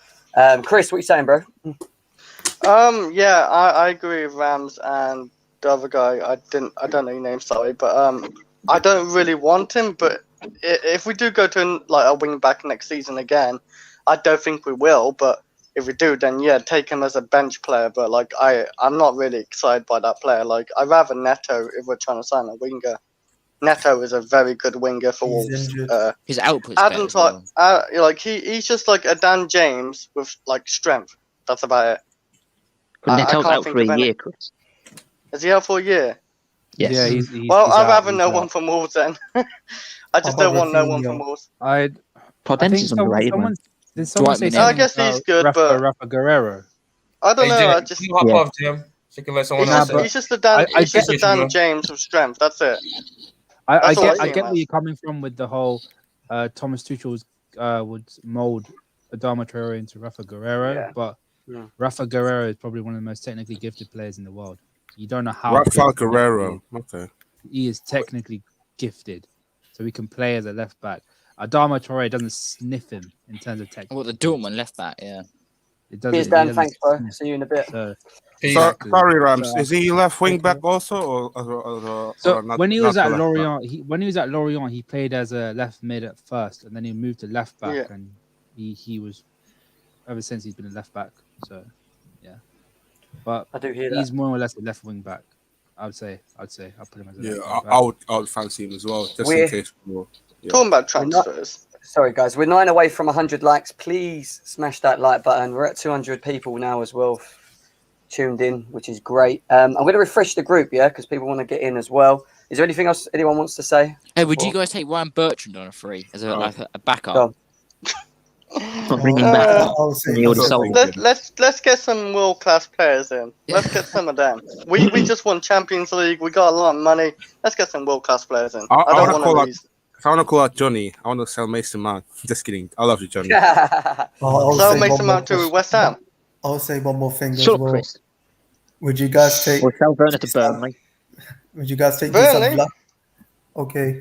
S1: Chris, what are you saying, bro?
S9: Yeah, I agree with Rams and the other guy. I don't know your name, sorry, but I don't really want him. But if we do go to like a wing back next season again, I don't think we will. But if we do, then yeah, take him as a bench player. But like I'm not really excited by that player. Like I'd rather Neto if we're trying to sign a winger. Neto is a very good winger for Wolves.
S8: His output's
S9: Adam
S8: better as well.
S9: like he's just like a Dan James with like strength. That's about it.
S5: But Neto's
S9: can't
S5: out
S9: think
S5: for
S9: of
S5: a
S9: any-
S5: year, Chris.
S9: Is he out for a year?
S5: Yes.
S11: Yeah, he's
S9: Well,
S11: he's
S9: I'd
S11: out,
S9: rather
S11: he's
S9: no
S11: out.
S9: one from Wolves then. I just
S7: How
S9: don't
S7: about
S9: want no one from
S7: Rafinha?
S9: Wolves.
S11: I
S5: Podence
S11: think
S5: is underrated, man.
S11: did someone say
S8: Dwight Minnion.
S9: I
S11: something
S9: guess he's
S11: about
S9: good, but
S11: Rafa Guerrero?
S9: I don't
S6: Hey,
S9: know.
S6: Jim,
S9: I
S6: can
S9: just
S6: you hop
S5: Yeah.
S6: off, Jim? So you can let someone
S9: he's
S6: else
S9: just
S11: Nah,
S6: in.
S9: he's just a Dan
S11: I
S9: he's just a
S6: get you,
S9: Dan
S6: bro.
S9: James with strength. That's it.
S11: I
S9: That's all I
S11: get
S9: see him
S11: where
S9: as.
S11: you're coming from with the whole Thomas Tuchel's would mold Adama Traore into Rafa Guerrero,
S1: Yeah.
S11: but
S1: Yeah.
S11: Rafa Guerrero is probably one of the most technically gifted players in the world. You don't know how
S3: Rafael
S11: good
S3: Guerrero. Okay.
S11: he is technically gifted, so he can play as a left back. Adama Traore doesn't sniff him in terms of technique.
S8: Well, the Dortmund left back, yeah.
S11: It doesn't.
S1: Cheers,
S11: He
S1: Dan.
S11: doesn't
S1: Thanks, bro.
S11: sniff.
S1: See you in a bit.
S11: So
S6: Peace.
S11: exactly.
S3: Sorry, Rams.
S11: So-
S3: Is he left wing
S7: Okay.
S3: back also, or
S11: So
S3: not,
S11: when he was
S3: not
S11: at
S3: the left back?
S11: Lorient, he played as a left mid at first, and then he moved to left back,
S9: Yeah.
S11: and he was ever since he's been a left back. So yeah, but
S1: I do hear that.
S11: he's more or less a left wing back. I'd say I'll put him as a
S3: Yeah,
S11: left wing back.
S3: I would fancy him as well, just
S1: We're-
S3: in case. Yeah.
S9: Talking about
S1: We're not-
S9: transfers.
S1: Sorry, guys. We're 9 away from 100 likes. Please smash that like button. We're at 200 people now as well tuned in, which is great. I'm going to refresh the group, yeah, because people want to get in as well. Is there anything else anyone wants to say?
S8: Hey, would you guys take Ryan Bertrand on a free as a like a backup?
S1: Go on.
S5: Not bring him back.
S7: I'll say
S5: He already
S7: that's
S5: sold.
S9: Let's get some world class players in. Let's get some of them. We just won Champions League. We got a lot of money. Let's get some world class players in.
S3: I
S9: I don't
S3: wanna call
S9: want
S3: out-
S9: to lose.
S3: If I want to call out Johnny, I want to sell Mason Mount. Just kidding. I love you, Johnny.
S7: I'll
S9: So
S7: say
S9: Mason
S7: one
S9: Mount
S7: more
S9: to West Ham.
S7: I'll say one more thing as
S5: Shut up,
S7: well.
S5: Chris.
S7: Would you guys take?
S5: Or sell Werner to Burnley.
S7: Would you guys take
S9: Burnley?
S7: Dusan Okay.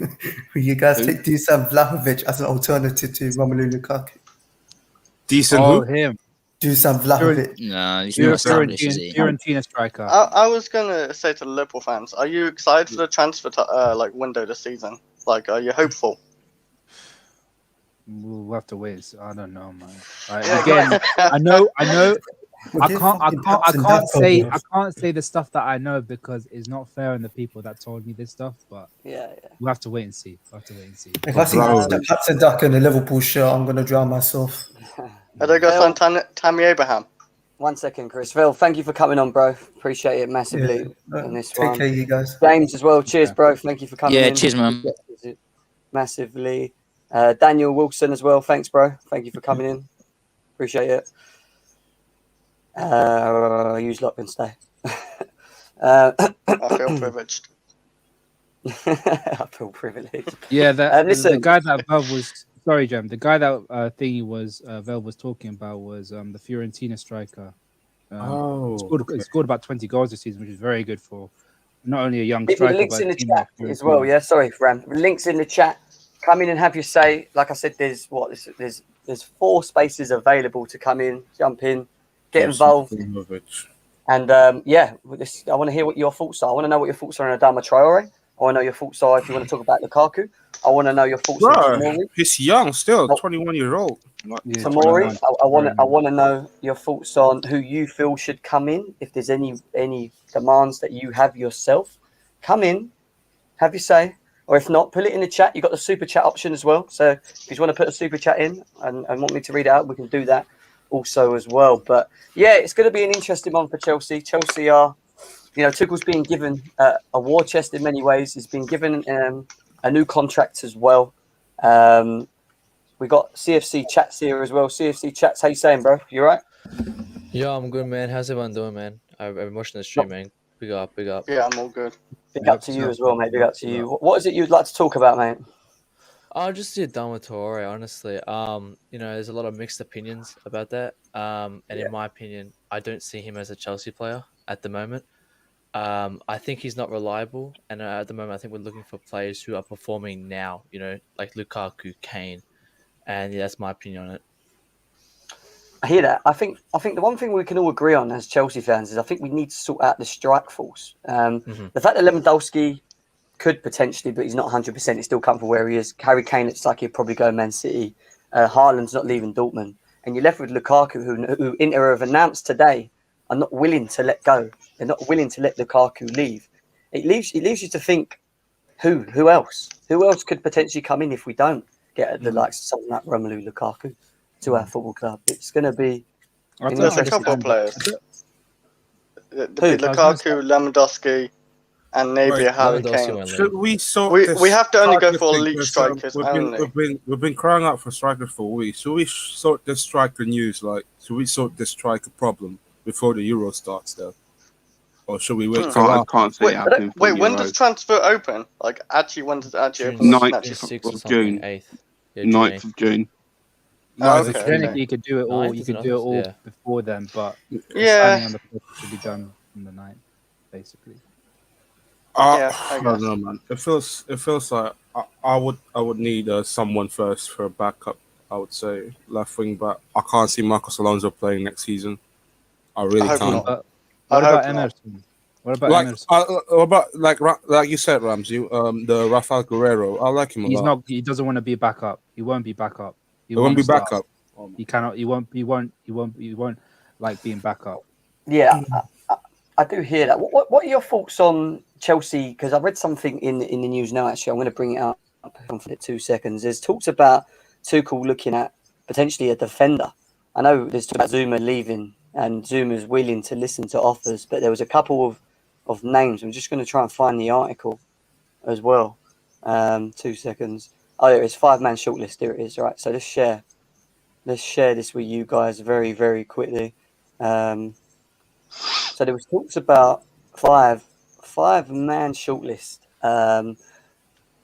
S7: Would you guys take Dusan Vlahovic as an alternative to Romelu Lukaku?
S3: Decent
S11: Oh,
S3: who?
S11: him.
S7: Dusan Vlahovic.
S8: No, he's not established, is he?
S11: Fiorentina striker.
S9: I was gonna say to the Liverpool fans, are you excited for the transfer like window this season? Like, are you hopeful?
S11: We'll have to wait. So I don't know, man.
S9: Yeah,
S11: Again, I know.
S7: We'll give fucking Pats and that
S11: I
S7: progress.
S11: can't say the stuff that I know because it's not fair on the people that told me this stuff. But
S1: Yeah.
S11: we'll have to wait and see.
S7: If I see
S3: Vlahovic.
S7: Pats and Duck in a Liverpool shirt, I'm gonna drown myself.
S9: Are they going to sign Tammy Abraham?
S1: 1 second, Chris. Phil, thank you for coming on, bro. Appreciate it massively
S7: Yeah.
S1: in this
S7: Take
S1: one.
S7: care, you guys.
S1: James as well. Cheers, bro. Thank you for coming
S8: Yeah,
S1: in.
S8: cheers, man.
S1: Massively. Daniel Wilson as well. Thanks, bro. Thank you for coming in. Appreciate it. Use lock and stay.
S9: I feel privileged.
S1: I feel privileged.
S11: Yeah, the
S1: Listen.
S11: guy that Vel was sorry, Jem. The guy that thingy was Vel was talking about was the Fiorentina striker. He scored about 20 goals this season, which is very good for not only a young
S1: Give me
S11: striker
S1: the links
S11: but
S1: in
S11: a
S1: the
S11: team
S1: chat
S11: like
S1: as well.
S11: Fiorentina.
S1: Yeah, sorry, Ram. Links in the chat. Come in and have your say. Like I said, there's 4 spaces available to come in, jump in, get involved. And I want to hear what your thoughts are. I want to know what your thoughts are on Adama Traore. I want to know your thoughts are if you want to talk about Lukaku. I want to know your thoughts on
S3: Bro,
S1: Tomori.
S3: he's young still,
S1: Oh.
S3: 21 years old.
S11: Yeah,
S1: Tomori.
S11: 21.
S1: I want to know your thoughts on who you feel should come in. If there's any demands that you have yourself, come in, have your say. Or if not, put it in the chat. You've got the super chat option as well. So if you want to put a super chat in and want me to read it out, we can do that also as well. But yeah, it's going to be an interesting one for Chelsea. Chelsea are Tuchel's being given a war chest in many ways. He's been given a new contract as well. We got CFC Chats here as well. CFC Chats, how you saying, bro? You right?
S12: Yeah, I'm good, man. How's everyone doing, man? I've been watching the stream, man. Big up, big up.
S9: Yeah, I'm all good.
S1: Big up to you as well, mate. Big up to you. What is it you'd like to talk about, mate?
S12: I'll just see Adama Traore, honestly. There's a lot of mixed opinions about that. In my opinion, I don't see him as a Chelsea player at the moment. I think he's not reliable, and at the moment, I think we're looking for players who are performing now. Like Lukaku, Kane, and that's my opinion on it.
S1: I hear that. I think the one thing we can all agree on as Chelsea fans is I think we need to sort out the strike force. The fact that Lewandowski could potentially, but he's not 100%. He's still comfortable where he is. Harry Kane, it's like he'll probably go Man City. Haaland's not leaving Dortmund, and you're left with Lukaku, who Inter have announced today are not willing to let go. They're not willing to let Lukaku leave. It leaves you to think, who else could potentially come in if we don't get the likes of someone like Romelu Lukaku to our football club. It's going to be.
S9: There's a couple of players. Lukaku, Lewandowski, and maybe a Harry Kane.
S3: Should we sort
S9: we have to only go for
S3: thing,
S9: elite strikers only.
S3: We've been crying out for strikers for weeks. Should we sort this striker news? Should we sort this striker problem before the Euro starts, though? Or should we wait?
S4: I can't see it happening.
S9: Wait, when does transfer open? When does it actually open?
S4: 9th of June. 9th of June.
S11: Technically, you could do it all. You could do it all before then, but signing on the 5th should be done on the 9th, basically.
S3: I don't know, man. It feels like I would need someone first for a backup. I would say left wing back. I can't see Marcos Alonso playing next season. I really can't.
S11: What about Emerson? What about
S3: like you said, Ramsey? The Rafael Guerrero. I like him a lot.
S11: He doesn't want to be backup. He won't be backup.
S3: He won't be backup.
S11: He cannot. He won't like being backup.
S1: Yeah, I do hear that. What are your thoughts on Chelsea? Because I read something in the news now. Actually, I'm going to bring it up for 2 seconds. There's talks about Tuchel looking at potentially a defender. I know there's talk about Zuma leaving, and Zuma's willing to listen to offers, but there was a couple of names. I'm just going to try and find the article as well. 2 seconds. Oh, there it is. 5-man shortlist. There it is. Right. So let's share this with you guys very, very quickly. So there was talks about five-man shortlist. In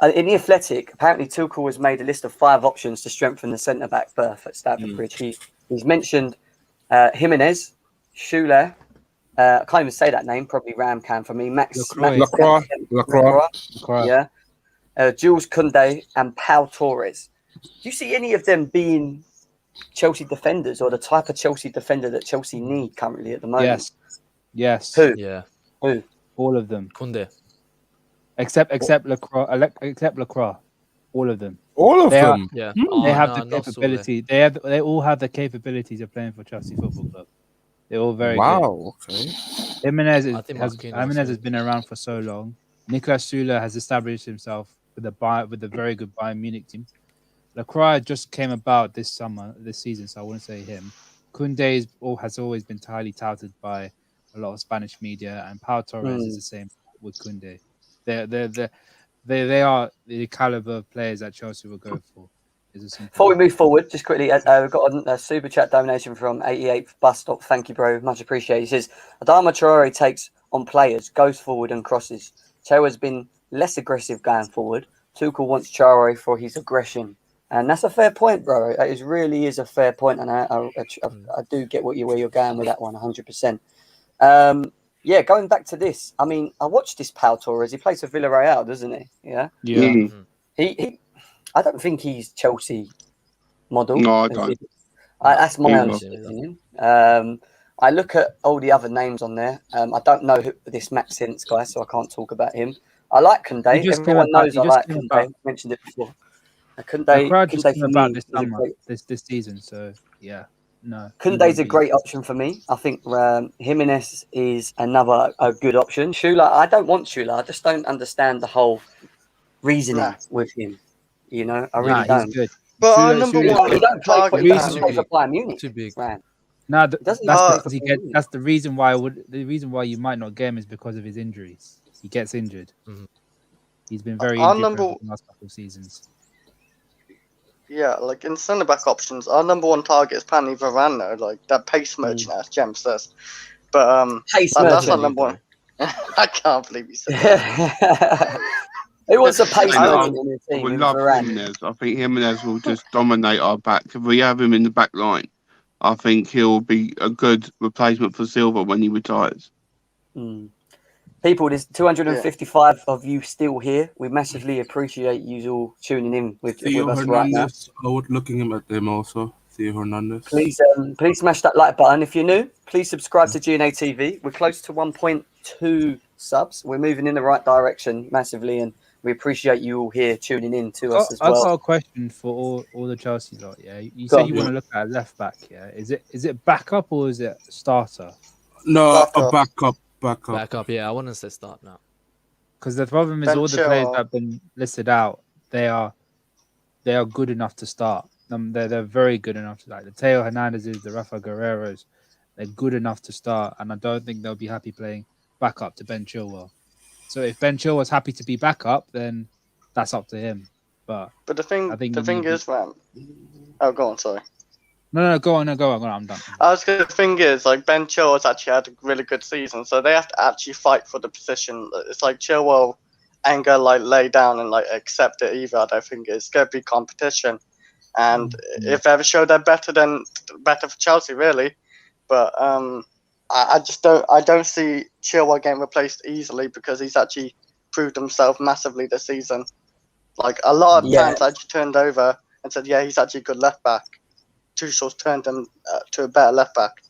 S1: the Athletic, apparently Tuchel has made a list of 5 options to strengthen the centre-back berth at Stamford Bridge. He's mentioned Jimenez, Schüller, I can't even say that name, probably Ram can for me,
S3: Lacroix.
S1: Yeah. Jules Koundé and Pau Torres. Do you see any of them being Chelsea defenders or the type of Chelsea defender that Chelsea need currently at the moment?
S11: Yes.
S1: Who?
S12: Yeah.
S1: Who?
S11: All of them.
S12: Koundé.
S11: Except Lacroix. All of them.
S3: All of them.
S12: Yeah.
S11: They have the capability. They all have the capabilities of playing for Chelsea Football Club. They're all very good.
S3: Wow. Okay.
S11: Jimenez has been around for so long. Niklas Süle has established himself with a very good Bayern Munich team. Lacroix just came about this season, so I wouldn't say him. Koundé has always been highly touted by a lot of Spanish media, and Pau Torres is the same with Koundé. They are the caliber of players that Chelsea will go for.
S1: Before we move forward, just quickly, we've got a super chat donation from 88th Bus Stop. Thank you, bro. Much appreciated. He says, Adama Traore takes on players, goes forward and crosses. Traore has been less aggressive going forward. Tuchel wants Traore for his aggression. And that's a fair point, bro. It really is a fair point, and I do get where you're going with that one, 100%. Yeah, going back to this, I mean, I watched this Pau Torres. He plays for Villarreal, doesn't he? Yeah. He I don't think he's Chelsea model.
S4: No, I don't.
S1: That's my own opinion. I look at all the other names on there. I don't know this Max Hints guy, so I can't talk about him. I like Koundé. Everyone knows I like Koundé. I mentioned it before.
S11: Koundé just came about this summer, this season, so yeah. No.
S1: Koundé's a great option for me. I think Jimenez is another good option. Schüller, I don't want Schüller. I just don't understand the whole reasoning with him. You know, I really don't.
S11: He's good.
S9: But our number one
S1: he don't play for Bayern Munich.
S12: Too big.
S1: Man.
S11: No,
S1: Doesn't
S11: that's
S1: play
S11: because
S1: for
S11: he
S1: Man
S11: gets.
S1: U.
S11: That's the reason why the reason why you might not get him is because of his injuries. He gets injured. He's been very
S9: Our
S11: injured for
S9: number,
S11: the last couple of seasons.
S9: yeah, like in centre back options, our number one target is Pani Varane, like that pace merchant, as Jem says. But
S1: Pace
S9: that's our
S1: merchant.
S9: number one. I can't believe you said that.
S1: Who wants a pace
S4: And
S1: merchant in the
S4: I
S1: team
S4: would
S1: in
S4: love
S1: Varane?
S4: Jimenez. I think Jimenez will just dominate our back. If we have him in the back line, I think he'll be a good replacement for Silva when he retires.
S1: People, there's 255 of you still here. We massively appreciate you all tuning in with
S3: Theo
S1: us right now.
S3: Hernandez. I would looking at them also. Theo Hernandez.
S1: Please smash that like button. If you're new, please subscribe to GNA TV. We're close to 1.2 subs. We're moving in the right direction massively, and we appreciate you all here tuning in to us as
S11: I've
S1: well.
S11: got a question for all the Chelsea lot. Yeah, you said you want to look at a left back. Yeah, is it backup or is it starter?
S3: No,
S9: Backup.
S3: a backup.
S12: Backup, yeah. I wouldn't say start now.
S11: Because the problem is all the players that have been listed out, they are good enough to start. They're very good enough to, like the Theo Hernandezes, the Rafa Guerreros. They're good enough to start, and I don't think they'll be happy playing backup to Ben Chilwell. So if Ben Chilwell's happy to be backup, then that's up to him. But
S9: the thing is, man. Oh, go on. Sorry.
S11: No, go on. I'm done.
S9: The thing is, like Ben Chilwell's actually had a really good season, so they have to actually fight for the position. It's like Chilwell ain't gonna like lay down and like accept it either. I don't think it's gonna be competition, and if they ever show they're better for Chelsea, really. But I just don't see Chilwell getting replaced easily because he's actually proved himself massively this season. Like a lot of fans actually turned over and said, yeah, he's actually a good left back. Tuchel's turned him to a better left back.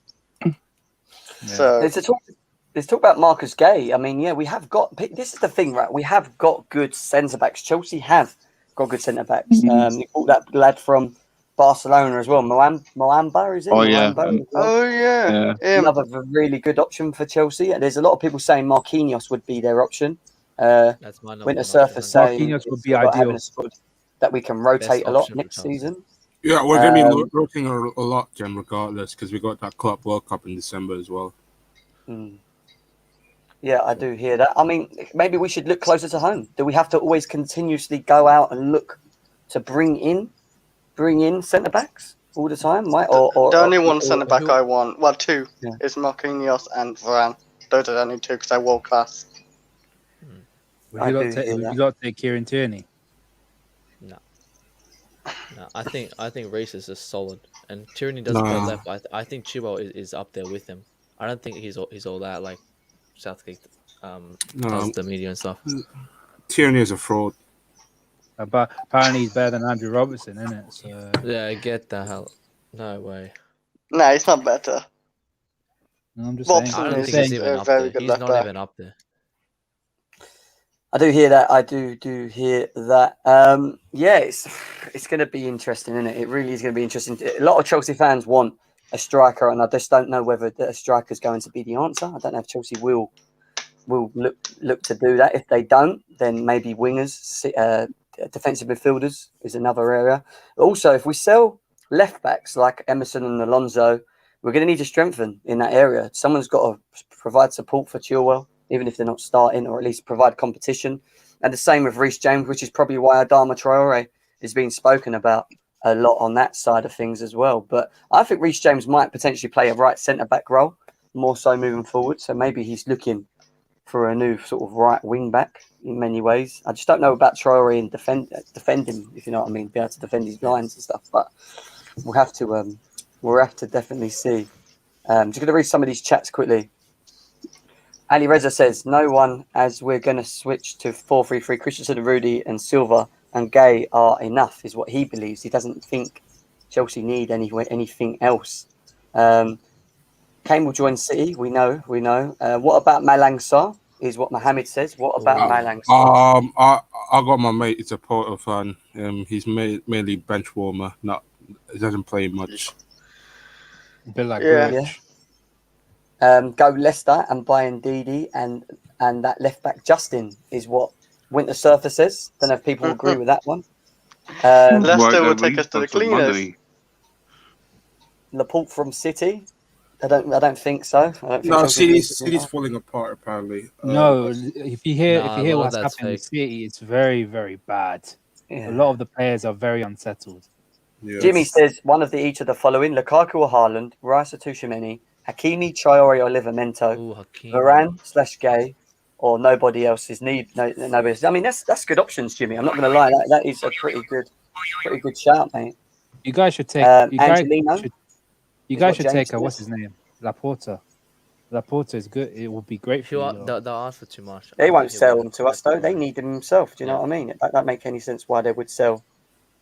S9: So
S1: let's talk about Marcus Gay. I mean, we have got. This is the thing, right? We have got good centre backs. Chelsea have got good centre backs. You brought that lad from Barcelona as well. Moamba, is it?
S4: Oh yeah.
S1: Yeah. Another really good option for Chelsea. There's a lot of people saying Marquinhos would be their option.
S12: That's my number
S1: Winter
S12: one
S1: Surfer
S12: option.
S1: saying
S11: Marquinhos would be
S1: about
S11: ideal.
S1: having a squad that we can rotate a lot
S12: option for
S1: next
S12: Chelsea.
S1: season.
S3: Yeah, we're going to be rotating a lot, Jem, regardless, because we got that Club World Cup in December as well.
S1: Yeah, I do hear that. I mean, maybe we should look closer to home. Do we have to always continuously go out and look to bring in centre backs all the time? Right?
S9: The only one centre back I want, well, two, is Marquinhos and Varane. Those are the only two because they're world class.
S11: Would you not take Kieran Tierney?
S12: No, I think Reece is just solid, and Tierney doesn't play left. I think Chilwell is up there with him. I don't think he's all that like Southgate tells the media and stuff.
S3: Tierney is a fraud.
S11: But apparently he's better than Andrew Robertson, isn't it? So
S12: yeah, get the hell. No way.
S9: No, he's not better.
S11: I'm just
S9: Robson
S11: saying.
S12: I don't think he's even up there. He's not even up there.
S1: I do hear that. I do hear that. It's going to be interesting, isn't it? It really is going to be interesting. A lot of Chelsea fans want a striker, and I just don't know whether a striker is going to be the answer. I don't know if Chelsea will look to do that. If they don't, then maybe wingers, defensive midfielders is another area. Also, if we sell left backs like Emerson and Alonso, we're going to need to strengthen in that area. Someone's got to provide support for Chilwell, even if they're not starting, or at least provide competition. And the same with Reece James, which is probably why Adama Traore is being spoken about a lot on that side of things as well. But I think Reece James might potentially play a right centre-back role, more so moving forward. So maybe he's looking for a new sort of right wing-back in many ways. I just don't know about Traore and defend him, if you know what I mean, be able to defend his lines and stuff. But we'll have to definitely see. Just going to read some of these chats quickly. Ali Reza says, no one, as we're going to switch to 4-3-3. Christensen, Rudy and Silva and Gay are enough, is what he believes. He doesn't think Chelsea need anything else. Kane will join City. We know. What about Malang Sarr, is what Mohammed says. What about Malang Sarr?
S3: I got my mate. It's a Porto fan. He's mainly bench warmer. He doesn't play much.
S11: A bit like
S1: Go Leicester and buy Ndidi and that left back Justin is what Winter Surfer says. Don't know if people agree with that one.
S9: Leicester will take us to the cleaners.
S1: Laporte from City. I don't think so. I don't think
S3: No,
S1: Chelsea's
S3: City's falling apart apparently.
S11: No, if you hear
S12: Nah, a lot of
S11: what's
S12: that's
S11: happening in
S12: fake.
S11: City, it's very, very bad.
S1: Yeah.
S11: A lot of the players are very unsettled.
S3: Yeah.
S1: Jimmy says one of each of the following: Lukaku or Haaland, Rice or Tchouaméni, Hakimi, Traore or Livramento,
S12: Ooh, Hakim.
S1: Varane/Gay, or nobody else's need. Nobody else. I mean, that's good options, Jimmy. I'm not going to lie. That is a pretty good shout, mate.
S11: You guys should take.
S1: Angelino.
S11: You
S1: is
S11: guys
S1: what
S11: should
S1: James
S11: take.
S1: says.
S11: What's his name? Laporta. Laporta is good. It will be great for you.
S12: They'll ask for too much.
S1: They
S12: I
S1: won't
S12: think
S1: sell
S12: he'll-
S1: them to us though. They need them themselves. Do you know what I mean? That don't make any sense why they would sell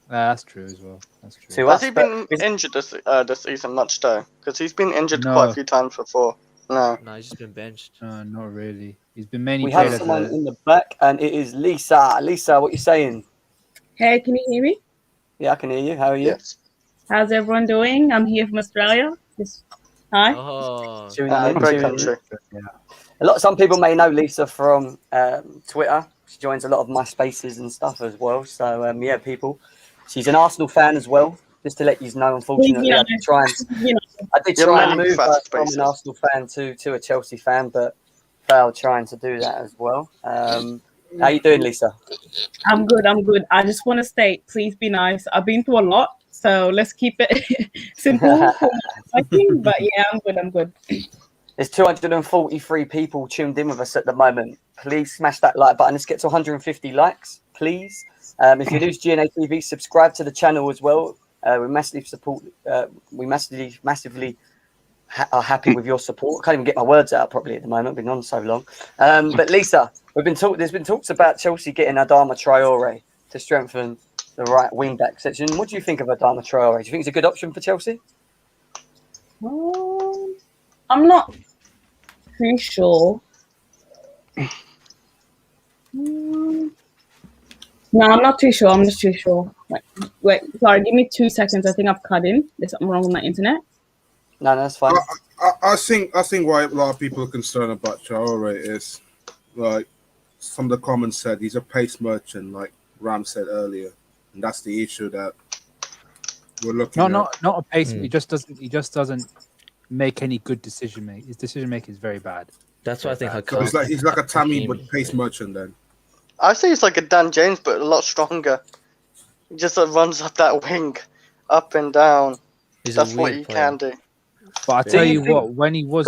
S11: That's true as well. That's true.
S1: to
S9: Has
S1: us.
S9: he
S1: but
S9: been injured this season much though? Because he's been injured
S11: No.
S9: quite a few times before. No.
S12: No, he's just been benched.
S11: Not really. He's been mainly
S1: we
S11: played
S1: have
S11: as
S1: someone
S11: a.
S1: in the back, and it is Lisa. Lisa, what you saying?
S13: Hey, can you hear me?
S1: Yeah, I can hear you. How are you?
S9: Yes.
S13: How's everyone doing? I'm here from Australia. Hi.
S12: Oh,
S9: Great country.
S1: Some people may know Lisa from Twitter. She joins a lot of my spaces and stuff as well. So yeah, people. She's an Arsenal fan as well. Just to let you know, unfortunately, I did try and move her from an Arsenal fan to a Chelsea fan, but failed trying to do that as well. How you doing, Lisa?
S13: I'm good. I just want to state, please be nice. I've been through a lot, so let's keep it simple. But yeah, I'm good.
S1: There's 243 people tuned in with us at the moment. Please smash that like button. Let's get to 150 likes, please. If you're new to GNA TV, subscribe to the channel as well. We massively are happy with your support. I can't even get my words out properly at the moment. I've been on so long. But Lisa, there's been talks about Chelsea getting Adama Traore to strengthen the right wing back section. What do you think of Adama Traore? Do you think it's a good option for Chelsea?
S13: I'm not too sure. No, I'm not too sure. I'm just too sure. Wait, sorry, give me 2 seconds. I think I've cut in. There's something wrong with my internet.
S1: No, that's fine.
S3: I think why a lot of people are concerned about Traore is like some of the comments said he's a pace merchant, like Ram said earlier, and that's the issue that we're looking at.
S11: Not a pace. He just doesn't make any good decision making. His decision making is very bad.
S12: That's why I think
S3: So he's like a Tammy but pace merchant then.
S9: I say he's like a Dan James, but a lot stronger. He just runs up that wing, up and down. That's what he can do.
S11: But I tell you what, when he was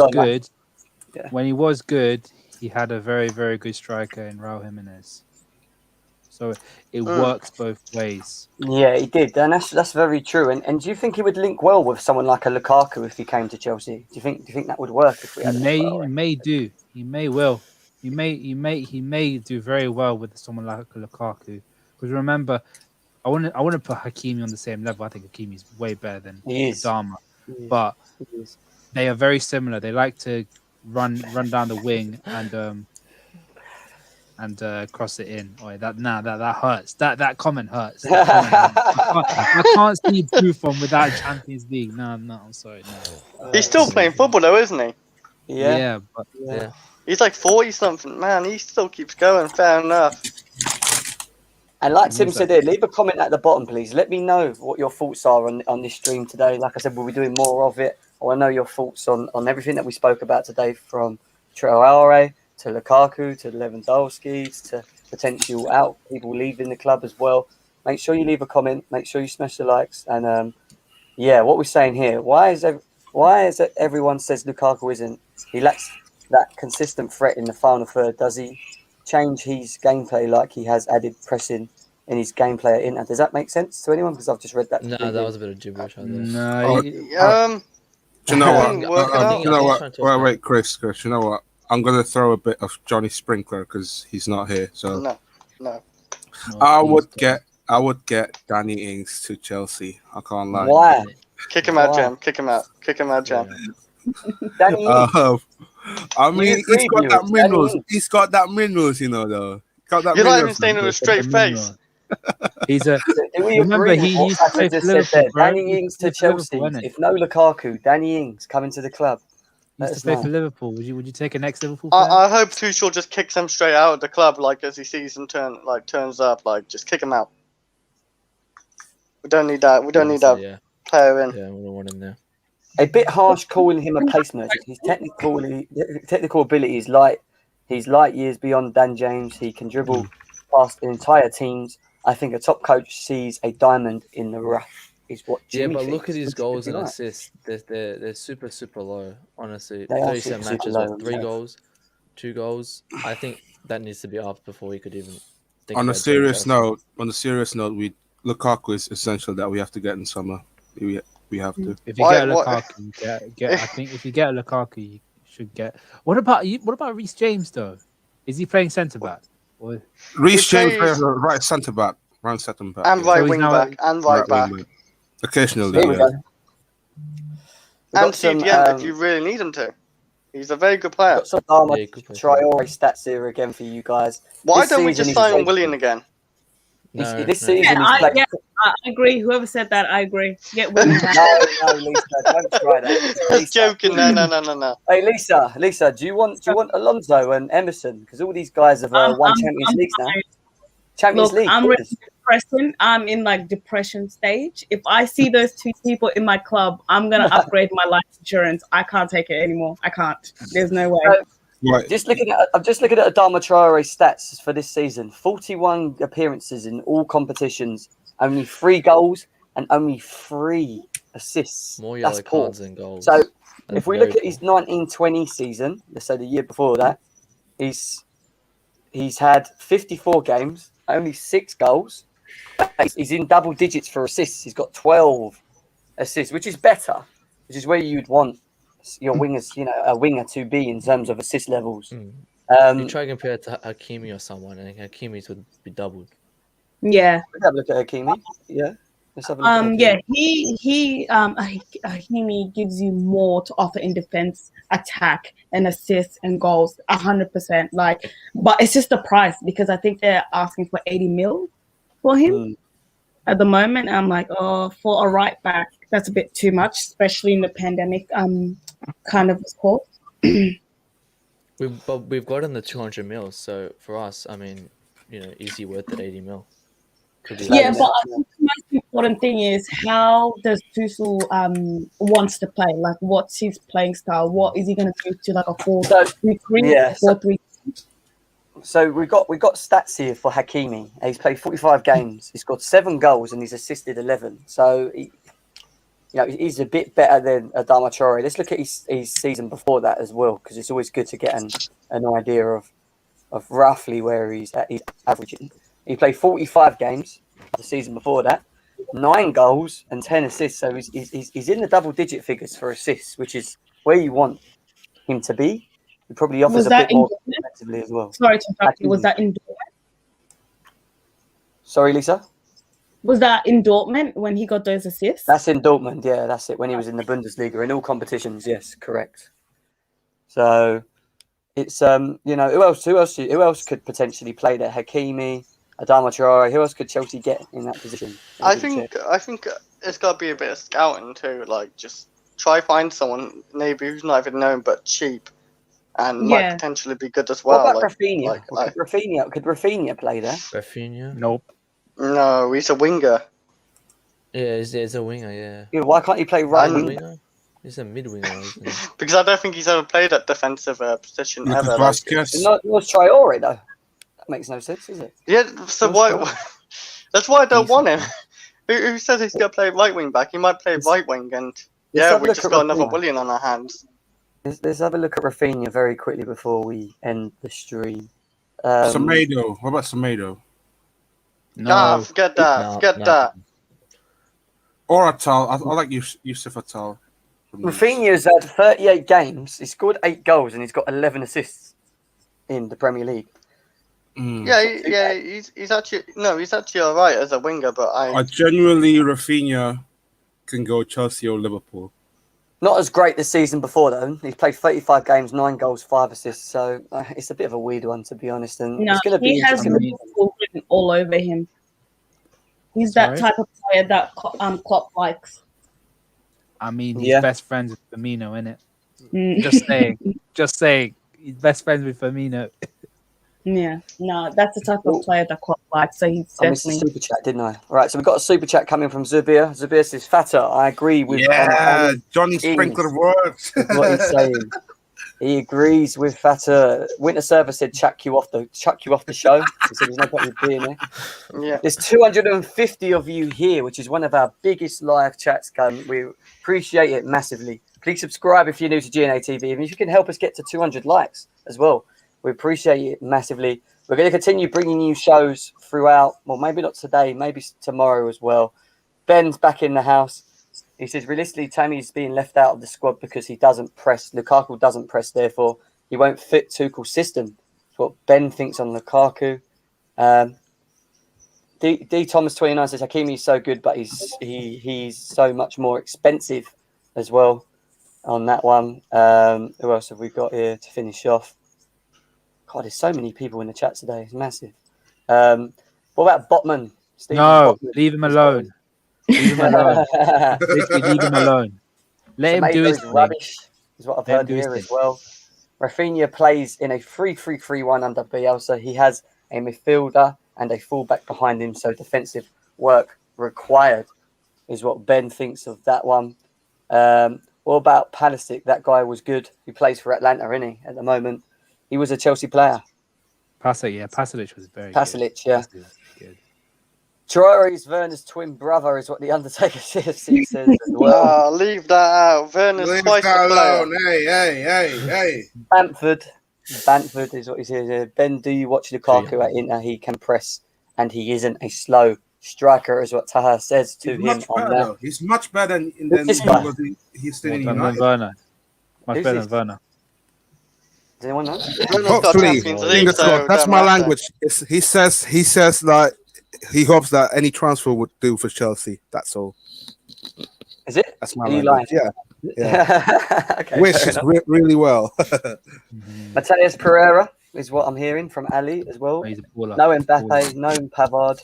S11: good, he had a very, very good striker in Raul Jimenez. So it works both ways.
S1: Yeah, he did, and that's very true. And do you think he would link well with someone like a Lukaku if he came to Chelsea? Do you think that would work if we had?
S11: He may do. He may will. He may do very well with someone like Lukaku. Because remember, I wouldn't put Hakimi on the same level. I think Hakimi is way better than Adama. But they are very similar. They like to run down the wing and cross it in. Oh, that hurts. That comment hurts. I can't see Buffon without Champions League. No, I'm sorry. No.
S9: He's still playing football though, isn't he?
S1: Yeah.
S9: He's like 40 something. Man, he still keeps going. Fair enough.
S1: And like Tim said here, leave a comment at the bottom, please. Let me know what your thoughts are on this stream today. Like I said, we'll be doing more of it. I want to know your thoughts on everything that we spoke about today, from Traore to Lukaku to Lewandowski to potential people leaving the club as well. Make sure you leave a comment. Make sure you smash the likes. And what we're saying here, why is it everyone says Lukaku isn't? He lacks that consistent threat in the final third. Does he change his gameplay like he has added pressing in his gameplay at Inter? Does that make sense to anyone? Because I've just read that.
S12: No, that was a bit of gibberish.
S3: Do you know what? Wait, Chris. You know what? I'm gonna throw a bit of Johnny Sprinkler because he's not here. So
S9: no.
S3: I would get Danny Ings to Chelsea. I can't lie.
S1: Why?
S9: Kick him out, Jam. Kick him out, Jam.
S1: Danny Ings.
S3: I mean, he's got that minerals. He's got that minerals, you know. Though
S9: you're not even saying it with a straight face.
S11: He's a. Remember, he used to play for Liverpool.
S1: Danny Ings to Chelsea. If no Lukaku, Danny Ings coming to the club.
S11: He used to play for Liverpool. Would you take an ex-Liverpool player?
S9: I hope Tuchel just kicks him straight out of the club, like as he sees him turns up, like just kick him out. We don't need that. We don't need that player in.
S12: Yeah, we don't want him there.
S1: a bit harsh calling him a pace merchant. His technical ability is light. He's light years beyond Dan James. He can dribble past entire teams. I think a top coach sees a diamond in the rough. Is what Jimmy
S12: but
S1: thinks.
S12: look at his
S1: Which
S12: goals
S1: could
S12: and
S1: be right.
S12: assists. They're super low. Honestly,
S1: They are
S12: 37
S1: super
S12: matches,
S1: low,
S12: what, 3
S1: yeah.
S12: goals, 2 goals. I think that needs to be upped before we could even think
S3: On a
S12: about joining
S3: serious
S12: Chelsea.
S3: note, Lukaku is essential that we have to get in summer. We have to.
S11: If you get a Lukaku, I think if you get a Lukaku, you should get. What about Reece James though? Is he playing centre back? Or...
S3: Reece James plays right centre back, and
S9: right wing back, and right back.
S3: Occasionally,
S1: Here we
S3: yeah.
S1: go.
S9: And CDM if you really need him to. He's a very good player.
S1: Got some Adama Traore stats here again for you guys.
S9: Why
S1: This
S9: don't we
S1: season
S9: just
S1: he's
S9: sign
S1: played-
S9: Willian again?
S1: This season he's
S13: I
S1: played.
S13: agree. Whoever said that, I agree. Get William back.
S1: No, Lisa, don't try that.
S9: Just joking. No.
S1: Hey, Lisa, do you want Alonso and Emerson? Because all these guys have won Champions League now. Champions League.
S13: I'm really depressing. I'm in like depression stage. If I see those two people in my club, I'm gonna upgrade my life insurance. I can't take it anymore. I can't. There's no way.
S3: Right.
S1: I'm just looking at Adama Traore's stats for this season. 41 appearances in all competitions, only 3 goals and only 3 assists.
S12: More
S1: That's
S12: yellow
S1: poor.
S12: cards than goals.
S1: So
S12: That's
S1: if we
S12: very
S1: look at his 19-20 season, let's say the year before that, he's had 54 games, only 6 goals. He's in double digits for assists. He's got 12 assists, which is better, which is where you'd want your wingers, a winger to be in terms of assist levels.
S12: You try to compare it to Hakimi or someone, and Hakimi's would be doubled.
S13: Yeah.
S1: Let's have a look at Hakimi. Yeah. Let's have a look at Hakimi.
S13: Hakimi gives you more to offer in defense, attack, and assists and goals, 100%. But it's just the price because I think they're asking for 80 mil for him at the moment. I'm like, for a right back, that's a bit too much, especially in the pandemic kind of sport.
S12: We've gotten the 200 mil, so for us, I mean, easy worth at 80 mil.
S13: Yeah, but I think the most important thing is how does Tuchel wants to play? Like, what's his playing style? What is he going to do to like a 4-3-3 or 4-3?
S1: So we got stats here for Hakimi. He's played 45 games. He's got 7 goals and he's assisted 11. So he's a bit better than Adama Traore. Let's look at his season before that as well, because it's always good to get an idea of roughly where he's averaging. He played 45 games the season before that, 9 goals and 10 assists. So he's in the double-digit figures for assists, which is where you want him to be. He probably offers a bit more effectively as well.
S13: Sorry to interrupt you. Was that in Dortmund?
S1: Sorry, Lisa?
S13: Was that in Dortmund when he got those assists?
S1: That's in Dortmund, yeah. That's it. When he was in the Bundesliga, in all competitions, yes, correct. So it's who else could potentially play there? Hakimi, Adama Traore. Who else could Chelsea get in that position?
S9: I think it's got to be a bit of scouting too. Like, just try find someone maybe who's not even known but cheap, and might potentially be good as well.
S1: What about Rafinha? Could Rafinha play there?
S12: Rafinha?
S11: Nope.
S9: No, he's a winger.
S12: Yeah, he's a winger. Yeah.
S1: Why can't he play right winger?
S12: He's a mid winger, isn't he?
S9: Because I don't think he's ever played that defensive position ever.
S1: Not Traore though. That makes no sense, does it?
S9: Yeah, so why? That's why I don't want him. Who says he's going to play right wing back? He might play right wing, and we just got another Willian on our hands.
S1: Let's have a look at Rafinha very quickly before we end the stream.
S3: Semedo. What about Semedo?
S9: No, forget that.
S3: Or Atal. I like Yusuf Atal.
S1: Rafinha's had 38 games. He scored 8 goals and he's got 11 assists in the Premier League.
S9: Yeah. He's actually all right as a winger, but
S3: I genuinely Rafinha can go Chelsea or Liverpool.
S1: Not as great this season before though. He's played 35 games, 9 goals, 5 assists. So it's a bit of a weird one to be honest. And
S13: no,
S1: it's going to be.
S13: He has Liverpool written all over him. He's that type of player that Klopp likes.
S11: I mean, he's best friends with Firmino, innit? Just saying. He's best friends with Firmino.
S13: Yeah, no, that's the type of player that qualified. So he's
S1: I missed the
S13: definitely.
S1: super chat, didn't I? All right, so we've got a super chat coming from Zubir. Zubir says, Fatter, I agree with
S3: Yeah, Johnny
S1: Ings
S3: Sprinkler works.
S1: with what he's saying. He agrees with Fatter. Winter Server said, chuck you off the show. He said, there's no point in being here.
S9: Yeah.
S1: There's 250 of you here, which is one of our biggest live chats. We appreciate it massively. Please subscribe if you're new to GNA TV. And if you can help us get to 200 likes as well, we appreciate it massively. We're going to continue bringing you shows throughout. Well, maybe not today, maybe tomorrow as well. Ben's back in the house. He says, realistically, Tammy's being left out of the squad because he doesn't press. Lukaku doesn't press, therefore he won't fit Tuchel's system. That's what Ben thinks on Lukaku. D Thomas 29 says Hakimi is so good, but he's so much more expensive as well on that one. Who else have we got here to finish off? God, there's so many people in the chat today. It's massive. What about Botman? Stephen
S11: No,
S1: Botman.
S11: leave him alone. Leave him alone. Literally, leave him alone. Let him do his
S1: Semedo's
S11: thing.
S1: rubbish, is what I've
S11: Let him
S1: heard
S11: do his
S1: here as
S11: thing.
S1: well. Rafinha plays in a 3-3-3-1 under Bielsa. He has a midfielder and a fullback behind him, so defensive work required is what Ben thinks of that one. What about Pulisic? That guy was good. He plays for Atlanta, isn't he, at the moment? He was a Chelsea player.
S11: Pasalic was very
S1: Pasalic,
S11: good.
S1: yeah.
S11: Pasalic was good.
S1: Traore is Werner's twin brother, is what the Undertaker says as well.
S9: Leave that out. Werner's
S3: Leave
S9: twice
S3: that
S9: the player.
S3: alone. Hey.
S1: Bamford is what he says. Ben, do you watch Lukaku at Inter? He can press, and he isn't a slow striker, is what Taha says to
S3: He's
S1: him
S3: much
S1: on
S3: better,
S1: that.
S3: though. He's much better than
S1: This
S3: he
S1: guy?
S3: was. He's still in
S11: Than
S3: United.
S11: Werner. Much
S1: Who's
S11: better
S1: this?
S11: than Werner.
S1: Does anyone know?
S9: Werner's got
S3: Hopefully,
S9: Champions League,
S3: fingers
S9: so
S3: crossed. That's
S9: don't
S3: my
S9: matter.
S3: language. He says like he hopes that any transfer would do for Chelsea. That's all.
S1: Is it?
S3: That's my
S1: Are you
S3: language.
S1: lying?
S3: Yeah.
S1: Okay,
S3: Wishes
S1: fair enough.
S3: really well.
S1: Mateus Pereira is what I'm hearing from Ali as well.
S11: He's a baller.
S1: No Mbappe, no Pavard.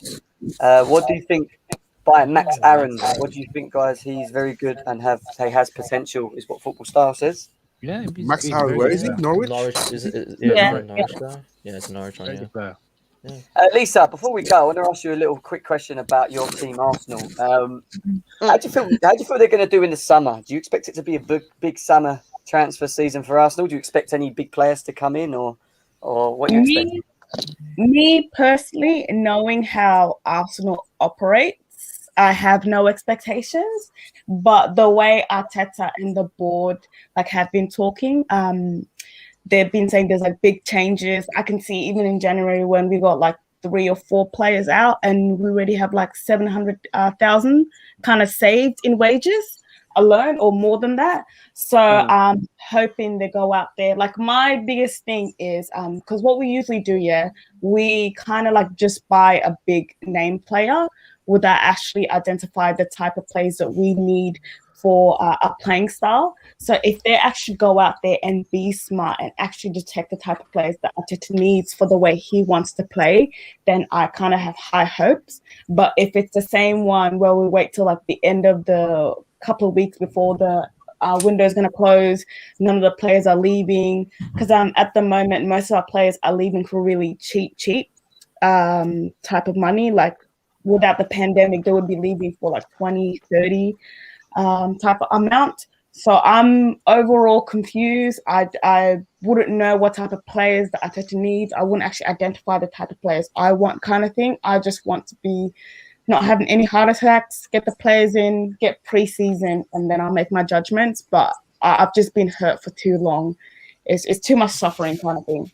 S1: What do you think by Max Aaron? What do you think, guys? He's very good and he has potential, is what Football Style says.
S11: Yeah,
S3: Max Howard, where is he? Norwich?
S13: Yeah.
S12: Norwich guy. Yeah, it's a Norwich one.
S11: Very
S12: Yeah.
S11: good player.
S1: Lisa, before we go, I want to ask you a little quick question about your team, Arsenal. How do you feel they're going to do in the summer? Do you expect it to be a big summer transfer season for Arsenal? Do you expect any big players to come in, or what do you expect?
S13: Me personally, knowing how Arsenal operates, I have no expectations. But the way Arteta and the board have been talking, they've been saying there's big changes. I can see even in January when we got 3 or 4 players out, and we already have 700,000 kind of saved in wages alone, or more than that. So I'm hoping they go out there. My biggest thing is because what we usually do, we kind of just buy a big name player without actually identify the type of players that we need for our playing style. So if they actually go out there and be smart and actually detect the type of players that Arteta needs for the way he wants to play, then I kind of have high hopes. But if it's the same one where we wait till the end of the couple of weeks before the window is going to close, none of the players are leaving, because at the moment most of our players are leaving for really cheap type of money. Without the pandemic, they would be leaving for 20, 30 type of amount. So I'm overall confused. I wouldn't know what type of players that Arteta needs. I wouldn't actually identify the type of players I want, kind of thing. I just want to be not having any heart attacks, get the players in, get preseason, and then I'll make my judgments. But I've just been hurt for too long. It's too much suffering, kind of thing.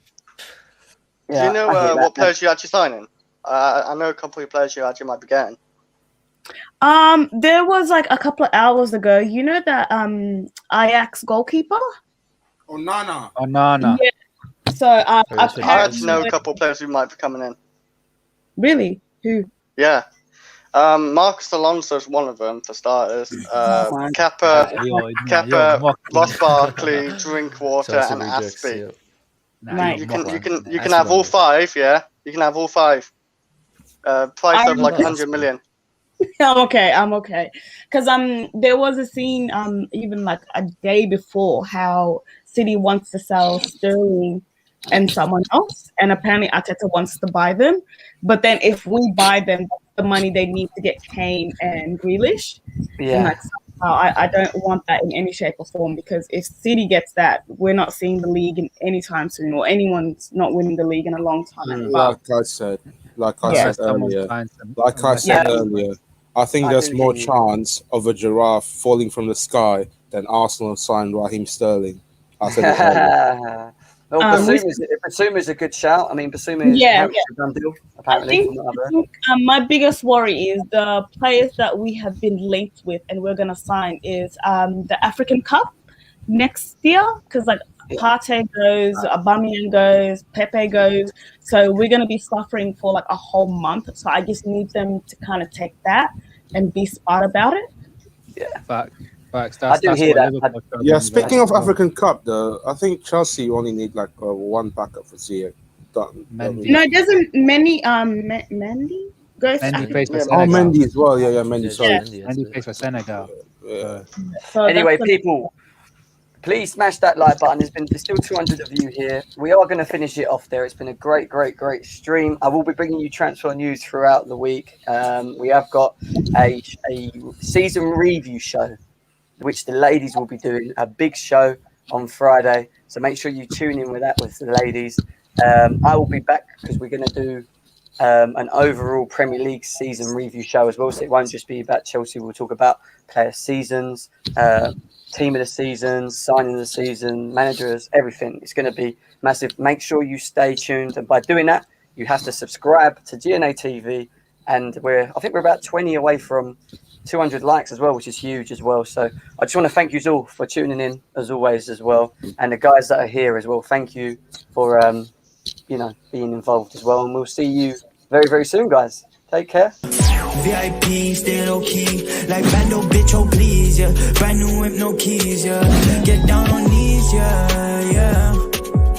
S9: Do you know what players you're actually signing? I know a couple of players you actually might be getting.
S13: There was a couple of hours ago, you know that Ajax goalkeeper?
S3: Onana.
S13: Yeah. So I
S9: actually know a couple of players who might be coming in.
S13: Really? Who?
S9: Yeah. Marcus Alonso is one of them, for starters. Kappa, Ross Barkley, Drinkwater, and Aspie. You can have all 5, yeah? You can have all 5. Price of 100 million.
S13: I'm okay. Because there was a scene even a day before how City wants to sell Sterling and someone else. And apparently Arteta wants to buy them. But then if we buy them, the money they need to get Kane and Grealish. And like, I don't want that in any shape or form, because if City gets that, we're not seeing the league in any time soon, or anyone's not winning the league in a long time.
S3: Like I said earlier, I think
S1: I
S3: there's
S1: do
S3: more
S1: hear you.
S3: chance of a giraffe falling from the sky than Arsenal sign Raheem Sterling. I said it earlier.
S1: Well, Basuma's a good shout. I mean, Basuma is a done deal, apparently.
S13: I think my biggest worry is the players that we have been linked with and we're going to sign is the African Cup next year, because like Partey goes, Aubameyang goes, Pepe goes. So we're going to be suffering for like a whole month. So I just need them to kind of take that and be smart about it.
S1: Yeah.
S11: Facts.
S1: I do hear that.
S3: Yeah, speaking of African Cup, though, I think Chelsea only need like one backup for Ziyech.
S13: No, doesn't Mendy go?
S11: Mendy plays for
S3: Oh,
S11: Senegal.
S3: Mendy as well. Yeah, Mendy. Sorry.
S11: Mendy plays for Senegal.
S13: So
S1: anyway, people, please smash that like button. There's still 200 of you here. We are going to finish it off there. It's been a great stream. I will be bringing you transfer news throughout the week. We have got a season review show, which the ladies will be doing, a big show on Friday. So make sure you tune in with that with the ladies. I will be back because we're going to do an overall Premier League season review show as well. So it won't just be about Chelsea. We'll talk about player seasons, team of the season, signing of the season, managers, everything. It's going to be massive. Make sure you stay tuned. And by doing that, you have to subscribe to GNA TV. And I think we're about 20 away from 200 likes as well, which is huge as well. So I just want to thank you all for tuning in as always as well. And the guys that are here as well, thank you for, being involved as well. And we'll see you very, very soon, guys. Take care.
S14: VIP, stay low key, like bando, bitch, oh please, yeah. Brand new whip, no keys, yeah. Get down on knees, yeah.